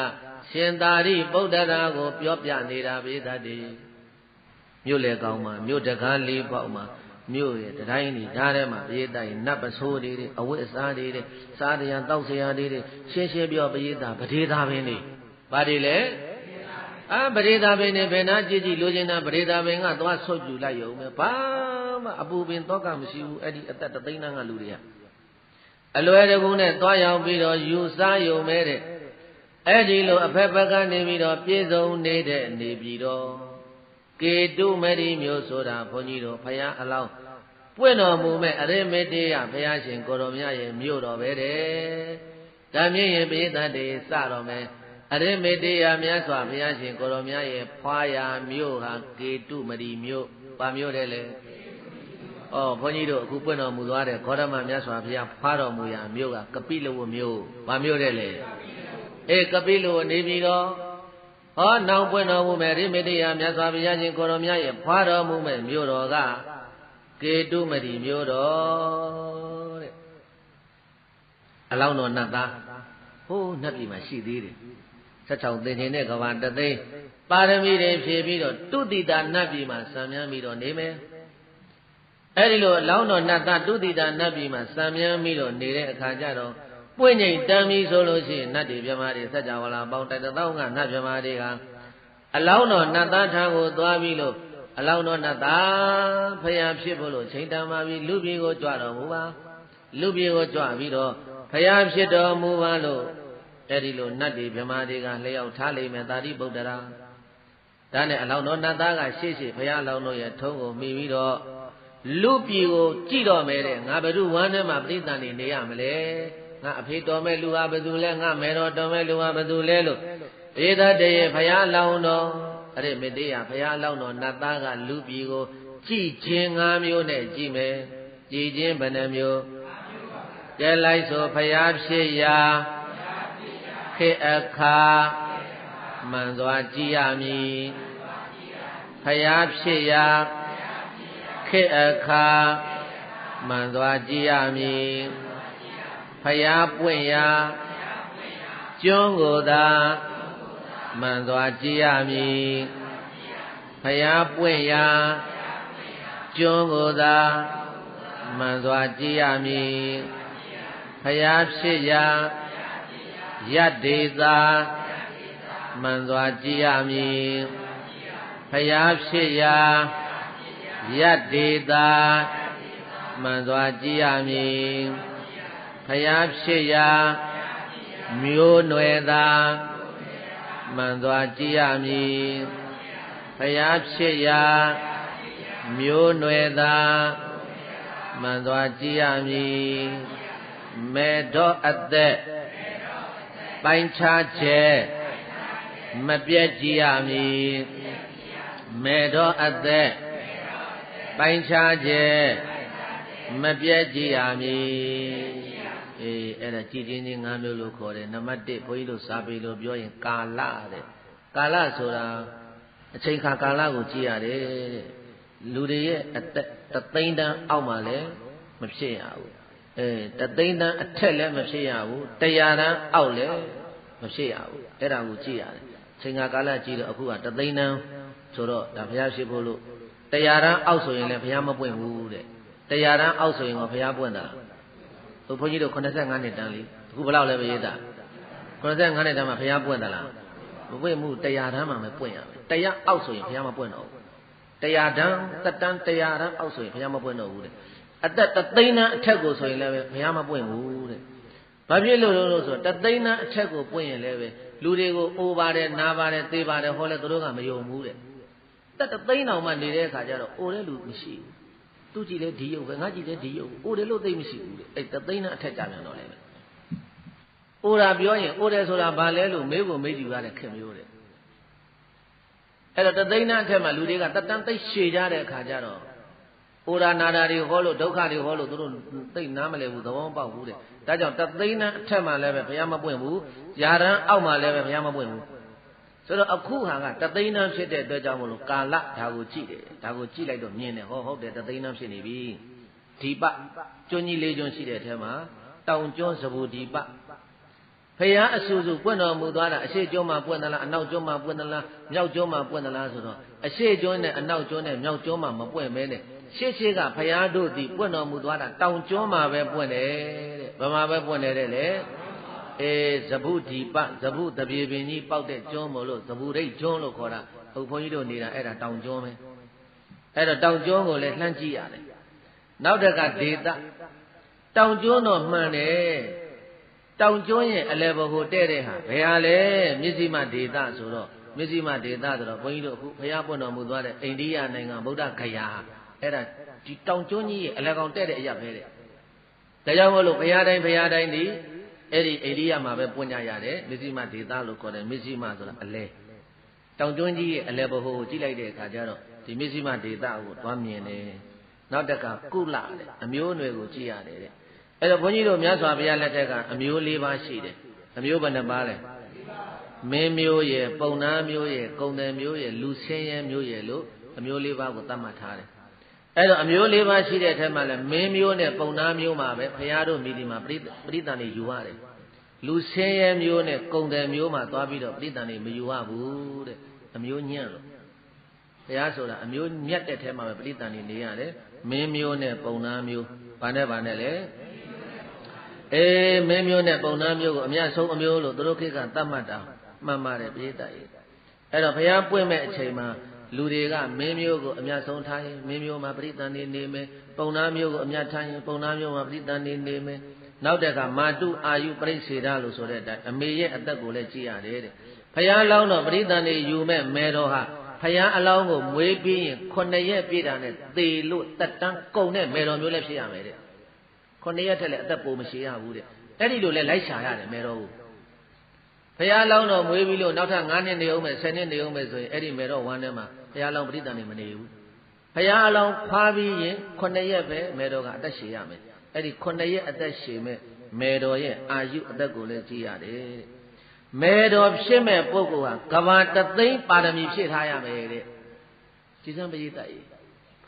ရှင်သာရိပုတ္တရာကိုပြောပြနေတာပဲသတည်းမြို့လေကောင်မှာမြို့တကား၄ပေါက်မှာမြို့ရဲ့တိုင်းဒီဓာတ်ထဲမှာပြေးတိုင်းနတ်ပစိုးတွေအဝိအစားတွေစားတရားတောက်စရာတွေရှင်းရှင်းပြောပြေးတာဗဒေသာပင်တွေဘာတွေလဲဗဒေသာပင်တွေဘယ်နာကြည့်လိုချင်တာဗဒေသာပင်ကသွားဆုတ်ယူလိုက်ရုံပဲဘာမှအပူပင်တော့ကမရှိဘူးအဲ့ဒီအသက်တသိန်းတန်းကလူတွေကအလွယ်တကူနဲ့သွားရောက်ပြီးတော့ယူစားယုံမဲတဲ့အဲ့ဒီလိုအဖက်ဖက်ကနေပြီးတော့ပြေဆုံးနေတဲ့နေပြည်တော်ကေတုမဏိမျိုးဆိုတာဘုန်းကြီးတို့ဖယားအလောင်းပွင့်တော်မူမဲ့အရိမေတ္တယဘုရားရှင်ကိုတော်မြတ်ရဲ့မြို့တော်ပဲတဲ့ဓမ္မရင်ပိသတ်တွေစတော်မယ်အရိမေတ္တယမြတ်စွာဘုရားရှင်ကိုတော်မြတ်ရဲ့ဖွာရာမြို့ဟာကေတုမဏိမြို့ပါမြို့တယ်လေဘုန်းကြီးတို့အခုပွင့်တော်မူသွားတဲ့ခေါရမမြတ်စွာဘုရားဖွာတော်မူရာမြို့ကကပိလဝမြို့ဘာမြို့တယ်လေကပိလဝနေပြီးတော့နောင်ပွင့်တော်မူမဲ့ရိမေတ္တယမြတ်စွာဘုရားရှင်ကိုတော်မြတ်ရဲ့ဖွာတော်မူမဲ့မြို့တော်ကကေတုမဏိမြို့တော်တဲ့အလောင်းတော်နတ်သားဟိုးနတ်ပြည်မှာရှိသေးတယ်16သင်္ချင်တဲ့ကဘာတသိန်းပါရမီတွေဖြည့်ပြီးတော့တုတိတာနတ်ပြည်မှာစံမြန်းပြီးတော့နေမယ်အဲ့ဒီလိုအလောင်းတော်နတ်သားတုတိတာနတ်ပြည်မှာစံမြန်းပြီးတော့နေတဲ့အခါကျတော့ပွင့်ငိမ့်တမ်းပြီးဆိုလို့ရှိရင်နတ်တွေမြမတွေစัจ java လာပေါင်း1000ကနတ်မြမတွေကအလောင်းတော်နတ်သားထံကိုသွားပြီးလို့အလောင်းတော်နတ်သားဖျားဖြစ်ဖို့လို့ချိန်တန်ပါပြီးလူပြည်ကိုကြွတော်မူပါလူပြည်ကိုကြွပြီးတော့ဖျားဖြစ်တော်မူပါလို့အဲ့ဒီလိုနတ်တွေမြမတွေကလျှောက်ထားလိမ့်မယ်သာရိပုတ္တရာဒါနဲ့အလောင်းတော်နတ်သားကရှေ့ဖျားအလောင်းတော်ရဲ့ထုံးကိုမိပြီးတော့လူပြည်ကိုကြည့်တော်မယ်တဲ့ငါဘယ်သူဝမ်းထဲမှာပြိဿန်နေရမလဲငါအဖေတော်မဲ့လူဟာဘယ်သူလဲငါမဲတော်တော်မဲ့လူဟာဘယ်သူလဲလို့ဧသတရေဘုရားလောင်းတော်အဲ့ဒီမေတ္တရာဘုရားလောင်းတော်နတ်သားကလူပြည်ကိုကြည်ခြင်း5မျိုးနဲ့ကြည်မယ်ကြည်ခြင်းဘယ်နှမျိုး ကဲလိုက်ဆိုဖယားဖြစ်ရာခေအခါမှန်စွာကြည်ရမည်ဖယားဖြစ်ရာခေအခါမှန်စွာကြည်ရမည်ဖယားပွင့်ရာကျွန်းကိုသာမှန်စွာကြည်ရမည်ဖယားပွင့်ရာကျွန်းကိုသာမှန်စွာကြည်ရမည်ဖယားဖြစ်ရာယတ္တေသာမှန်စွာကြည်ရမည်ဖယားဖြစ်ရာယတ္တေသာမှန်စွာကြည်ရမည်ဖယားဖြစ်ရာမျိုးနွယ်သာမှန်စွာကြည်ရမည်ဖယားဖြစ်ရာမျိုးနွယ်သာမှန်စွာကြည်ရမည်မေတော်အသက်ပိုင်းခြားချက်မပြည့်ကြည်ရမည်မေတော်အသက်ပိုင်းခြားချက်မပြည့်ကြည်ရမည်အဲ့ဒါကြည်ချင်းချင်း၅မျိုးလို့ခေါ်တယ်နံပါတ်1ဘုန်းကြီးတို့စာပေလို့ပြောရင်ကာလတဲ့ကာလဆိုတာအချိန်ခါကာလကိုကြည်ရတယ်တဲ့လူတွေရဲ့အသက်တသိန်းတန်းအောက်မှာလည်းမဖြစ်ရဘူးတသိန်းတန်းအထက်လည်းမဖြစ်ရဘူး100တန်းအောက်လည်းမဖြစ်ရဘူးအဲ့ဒါကိုကြည်ရတယ်ချိန်ခါကာလကြည်တော့အခုကတသိန်းတန်းဆိုတော့ဒါဘုရားရှိခိုးလို့100တန်းအောက်ဆိုရင်လည်းဘုရားမပွင့်ဘူးတဲ့100တန်းအောက်ဆိုရင်ကဘုရားပွင့်တာဘုန်းကြီးတို့85နှစ်တန်းလေအခုဘယ်လောက်လဲပြည့်တာ85နှစ်တန်းမှာဘုရားပွင့်တာလားမပွင့်ဘူး100တန်းမှာပဲပွင့်ရမယ်100အောက်ဆိုရင်ဘုရားမပွင့်တော့ဘူး100တန်းသက်တန်း100တန်းအောက်ဆိုရင်ဘုရားမပွင့်တော့ဘူးတဲ့အသက်တသိန်းတန်းအထက်ကိုဆိုရင်လည်းဘုရားမပွင့်ဘူးတဲ့ဘာဖြစ်လို့လို့ဆိုတော့တသိန်းတန်းအထက်ကိုပွင့်ရင်လည်းပဲလူတွေကိုအိုပါတယ်နားပါတယ်သေပါတယ်ဟောလဲသူတို့ကမယုံဘူးတဲ့တက်တသိန်းတောင်မှနေတဲ့အခါကျတော့အိုတဲ့လူမရှိဘူးသူကြည့်လဲဒီယုတ်ပဲငါကြည့်လဲဒီယုတ်အိုတယ်လို့သိမရှိဘူးတဲ့အဲ့တသိန်းတန်းအထက်ကြပြန်တော့လေအိုတာပြောရင်အိုတယ်ဆိုတာဘာလဲလို့မေးကိုမေးကြည့်ရတဲ့ခင်မျိုးတဲ့အဲ့တော့တသိန်းတန်းအထက်မှာလူတွေကတတန်းသိရှည်ကြတဲ့အခါကျတော့အိုရာနာတာတွေဟောလို့ဒုက္ခတွေဟောလို့သူတို့သိနားမလဲဘူးသဘောမပေါက်ဘူးတဲ့ဒါကြောင့်တသိန်းတန်းအထက်မှာလည်းပဲဘုရားမပွင့်ဘူးယာရန်အောက်မှာလည်းပဲဘုရားမပွင့်ဘူးဆိုတော့အခုဟာကတသိန်းတန်းဖြစ်တဲ့အတွက်ကြောင့်မလို့ကာလဒါကိုကြည့်တယ်ဒါကိုကြည့်လိုက်တော့မြင်တယ်ဟောဟုတ်တယ်တသိန်းတန်းဖြစ်နေပြီဒီပကျွန်းကြီး၄ကျွန်းရှိတဲ့အထဲမှာတောင်ကျွန်းစဘူဒီပဖယားအဆူဆူပွင့်တော်မူသွားတာအရှိကျွန်းမှာပွင့်သလားအနောက်ကျွန်းမှာပွင့်သလားမြောက်ကျွန်းမှာပွင့်သလားဆိုတော့အရှိကျွန်းနဲ့အနောက်ကျွန်းနဲ့မြောက်ကျွန်းမှာမပွင့်မဲနဲ့ရှေ့ကဖယားတို့သည်ပွင့်တော်မူသွားတာတောင်ကျွန်းမှာပဲပွင့်တယ်တဲ့ဘယ်မှာပဲပွင့်တယ်တဲ့လေဇဗုဒီပဇဗုတပြေပင်ကြီးပေါက်တဲ့ကျွန်းမို့လို့ဇဗုရိတ်ကျွန်းလို့ခေါ်တာဘုန်းကြီးတို့နေတာအဲ့ဒါတောင်ကျွန်းပဲအဲ့တော့တောင်ကျွန်းကိုလည်းလှမ်းကြည့်ရတယ်နောက်တက်ကဒေသတောင်ကျွန်းတော့မှန်တယ်တောင်ကျွန်းရဲ့အလယ်ဘကိုတဲ့တဲ့ဟာဘယ်ဟာလဲမြစ်စီမဒေသဆိုတော့မြစ်စီမဒေသဆိုတော့ဘုန်းကြီးတို့အခုဘုရားပွင့်တော်မူသွားတဲ့အိန္ဒိယနိုင်ငံဗုဒ္ဓဂယာအဲ့ဒါဒီတောင်ကျွန်းကြီးရဲ့အလယ်ကောင်တဲ့တဲ့အရာပဲတဲ့ဒါကြောင့်မို့လို့ဘုရားတိုင်းဒီအဲ့ဒီအိန္ဒိယမှာပဲပွင့်ကြရတယ်မြစ်စီမဒေသလို့ခေါ်တယ်မြစ်စီမဆိုတာအလယ်တောင်ကျွန်းကြီးရဲ့အလယ်ဘကိုကြည့်လိုက်တဲ့အခါကျတော့ဒီမြစ်စီမဒေသကိုသွားမြင်တယ်နောက်တက်ကကုလတဲ့အမျိုးအနွယ်ကိုကြည့်ရတယ်တဲ့အဲ့တော့ဘုန်းကြီးတို့မြတ်စွာဘုရားလက်ထက်ကအမျိုး၄ပါးရှိတယ်အမျိုးဘယ်နှပါးလဲမင်းမျိုးရဲ့ပုံနာမျိုးရဲ့ကုံတယ်မျိုးရဲ့လူဆင်းရဲမျိုးရဲ့လို့အမျိုး၄ပါးကိုသတ်မှတ်ထားတယ်အဲ့တော့အမျိုး၄ပါးရှိတဲ့အထက်မှာလဲမင်းမျိုးနဲ့ပုံနာမျိုးမှာပဲဘုရားတို့မိဒီမှာပရိသတ်တွေယူရတယ်လူဆင်းရဲမျိုးနဲ့ကုံတယ်မျိုးမှာသွားပြီးတော့ပရိသတ်တွေမယူရဘူးတဲ့အမျိုးညံ့လို့ဘုရားဆိုတာအမျိုးမြတ်တဲ့ထဲမှာပဲပရိသတ်တွေနေရတယ်မင်းမျိုးနဲ့ပုံနာမျိုးဘာနဲ့လဲမင်းမျိုးနဲ့ပုံနာမျိုးကိုအမြတ်ဆုံးအမျိုးလို့သူတို့ခေတ်ကသတ်မှတ်တာမှန်ပါတယ်ပရိသတ်ကြီးအဲ့တော့ဘုရားပွင့်မဲ့အချိန်မှာလူတွေကမင်းမျိုးကိုအမြတ်ဆုံးထားရင်မင်းမျိုးမှာပရိသတ်နေမယ်ပုံနာမျိုးကိုအမြတ်ထားရင်ပုံနာမျိုးမှာပရိသတ်နေမယ်နောက်တက်ကမာတုအာယုပရိစေဒလို့ဆိုတဲ့အတိုင်းအမေရဲ့အသက်ကိုလည်းကြည့်ရတယ်တဲ့ဘုရားလောင်းတော့ပရိသတ်နေယူမဲ့မဲတော်ဟာဘုရားအလောင်းကိုမွေးပြီးရင်9ရက်ပြည့်တာနဲ့သေလို့တက်တန်းကုန်တဲ့မဲတော်မျိုးလည်းဖြစ်ရမယ်တဲ့9ရက်ထက်လည်းအသက်ပိုမရှိရဘူးတဲ့အဲ့ဒီလိုလဲလိုက်ရှာရတယ်မဲတော်ကိုဘုရားလောင်းတော်မွေးပြီးလို့နောက်ထပ်9နှစ်နေအောင်မယ်10နှစ်နေအောင်မယ်ဆိုရင်အဲ့ဒီမဲတော်ဝမ်းထဲမှာဘုရားလောင်းပရိသတ်နေမနေဘူးဘုရားအလောင်းခွာပြီးရင်9ရက်ပဲမဲတော်ကအသက်ရှည်ရမယ် အဲ့ဒီ9ရက်အသက်ရှင်မဲ့မေတော်ရဲ့အာယုအသက်ကိုလည်းကြည့်ရတယ်မေတော်ဖြစ်မဲ့ပုဂ္ဂိုလ်ဟာကဘာတသိန်းပါရမီဖြည့်ထားရမယ်တဲ့ကြည်စံပရိသတ်ကြီး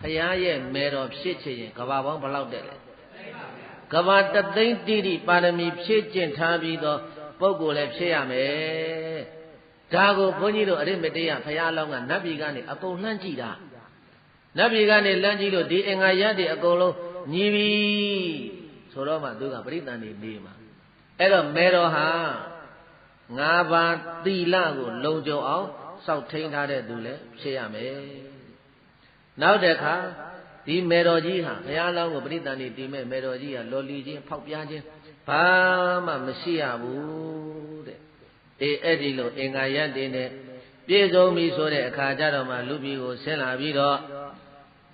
ဖရာရဲ့မေတော်ဖြစ်ချင်ရင်ကဘာပေါင်းဘယ်လောက်တဲ့လဲကဘာတသိန်းတိတိပါရမီဖြည့်ကျင့်ထားပြီးတော့ပုဂ္ဂိုလ်လည်းဖြစ်ရမယ်ဒါကိုဘုန်းကြီးတို့အရိမတေယဖရာလောင်းကနတ်ပြည်ကနေအကုန်လှမ်းကြည့်တာနတ်ပြည်ကနေလှမ်းကြည့်လို့ဒီအင်္ဂါရပ်တွေအကုန်လုံးညီပြီဆိုတော့မှသူကပရိသတ်နေနေမှာအဲ့တော့မေတော်ဟာ5ပါးသီလကိုလုံခြုံအောင်စောင့်ထိန်ထားတဲ့သူလည်းဖြစ်ရမယ်နောက်တစ်ခါဒီမေတော်ကြီးဟာဘုရားလောင်းကိုပရိသတ်နေတည်မဲ့မေတော်ကြီးဟာလော်လီချင်းဖောက်ပြားခြင်းဘာမှမရှိရဘူးတဲ့အဲ့ဒီလိုအင်္ဂါရပ်တွေနဲ့ပြည့်စုံပြီဆိုတဲ့အခါကျတော့မှလူပြည်ကိုဆင်းလာပြီးတော့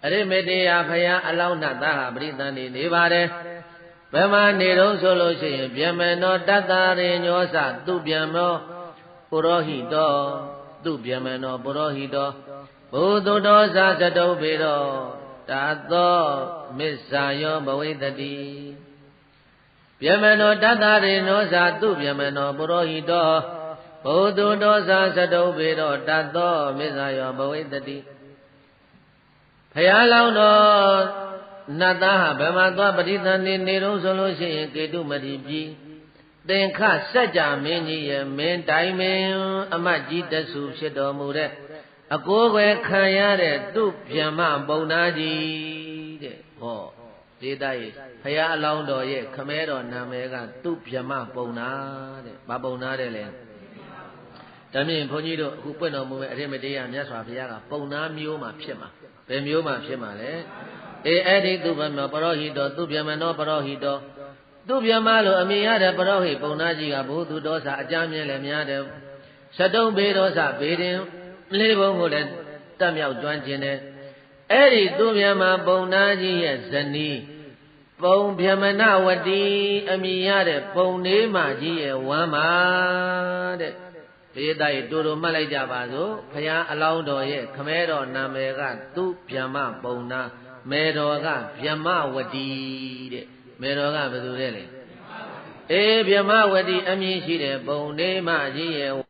အရိမတေယဘုရားအလောင်းနာသားဟာပရိသတ်နေပါတယ်ဘယ်မှာနေတော့ဆိုလို့ရှိရင်ဗျမနောတတ္တရိညောသသူဗျမောပုရောဟိတောသူဗျမနောပုရောဟိတောဘုသူတော်သာသတုပေတော်တာသောမစ္ဆာယောဘဝိတတိဗျမနောတတ္တရိညောသသူဗျမနောပုရောဟိတောဘုသူတော်သာသတုပေတော်တာသောမစ္ဆာယောဘဝိတတိဘုရားလောင်းတော်နတ်သားဟာဘယ်မှာသွားပရိသတ်နေတော့ဆိုလို့ရှိရင်ကေတုမတိပြည်သင်္ခစัจ जा မင်းကြီးရဲ့မင်းတိုင်မင်းအမတ်ကြီးတဆူဖြစ်တော်မူတဲ့အကိုးကွယ်ခံရတဲ့သူ့ဗျမပုံနာကြီးတဲ့ဟောဒေသရဲ့ဘုရားအလောင်းတော်ရဲ့ခမဲတော်နာမည်ကသူ့ဗျမပုံနာတဲ့ဘာပုံနာတဲ့လဲဒါမြင်ဘုန်းကြီးတို့အခုပွင့်တော်မူမဲ့အရိမတေယမြတ်စွာဘုရားကပုံနာမျိုးမှာဖြစ်မှာဘယ်မျိုးမှာဖြစ်မှာလဲအဲ့ဒီသူဗျမပရောဟိတောသူဗျမနောပရောဟိတောသူဗျမလို့အမည်ရတဲ့ပရောဟိပုံနာကြီးကဘုသူတော်စာအကြမ်းမြင်လည်းများတယ်သတုံးဘေတော်စာဘေတင်လေးဘုံကိုလည်းတက်မြောက်ကျွမ်းကျင်တယ်အဲ့ဒီသူဗျမပုံနာကြီးရဲ့ဇနီးပုံဗျမနဝတီအမည်ရတဲ့ပုံလေးမကြီးရဲ့ဝမ်းမာတဲ့ဘေးသားရေတူတူမှတ်လိုက်ကြပါစို့ဘုရားအလောင်းတော်ရဲ့ခမဲတော်နာမည်ကသူဗျမပုံနာမေတော်ကဗျမဝတီတဲ့မေတော်ကဘယ်သူလဲလေဗျမဝတီအမည်ရှိတဲ့ပုံလေးမကြီးရဲ့ဝ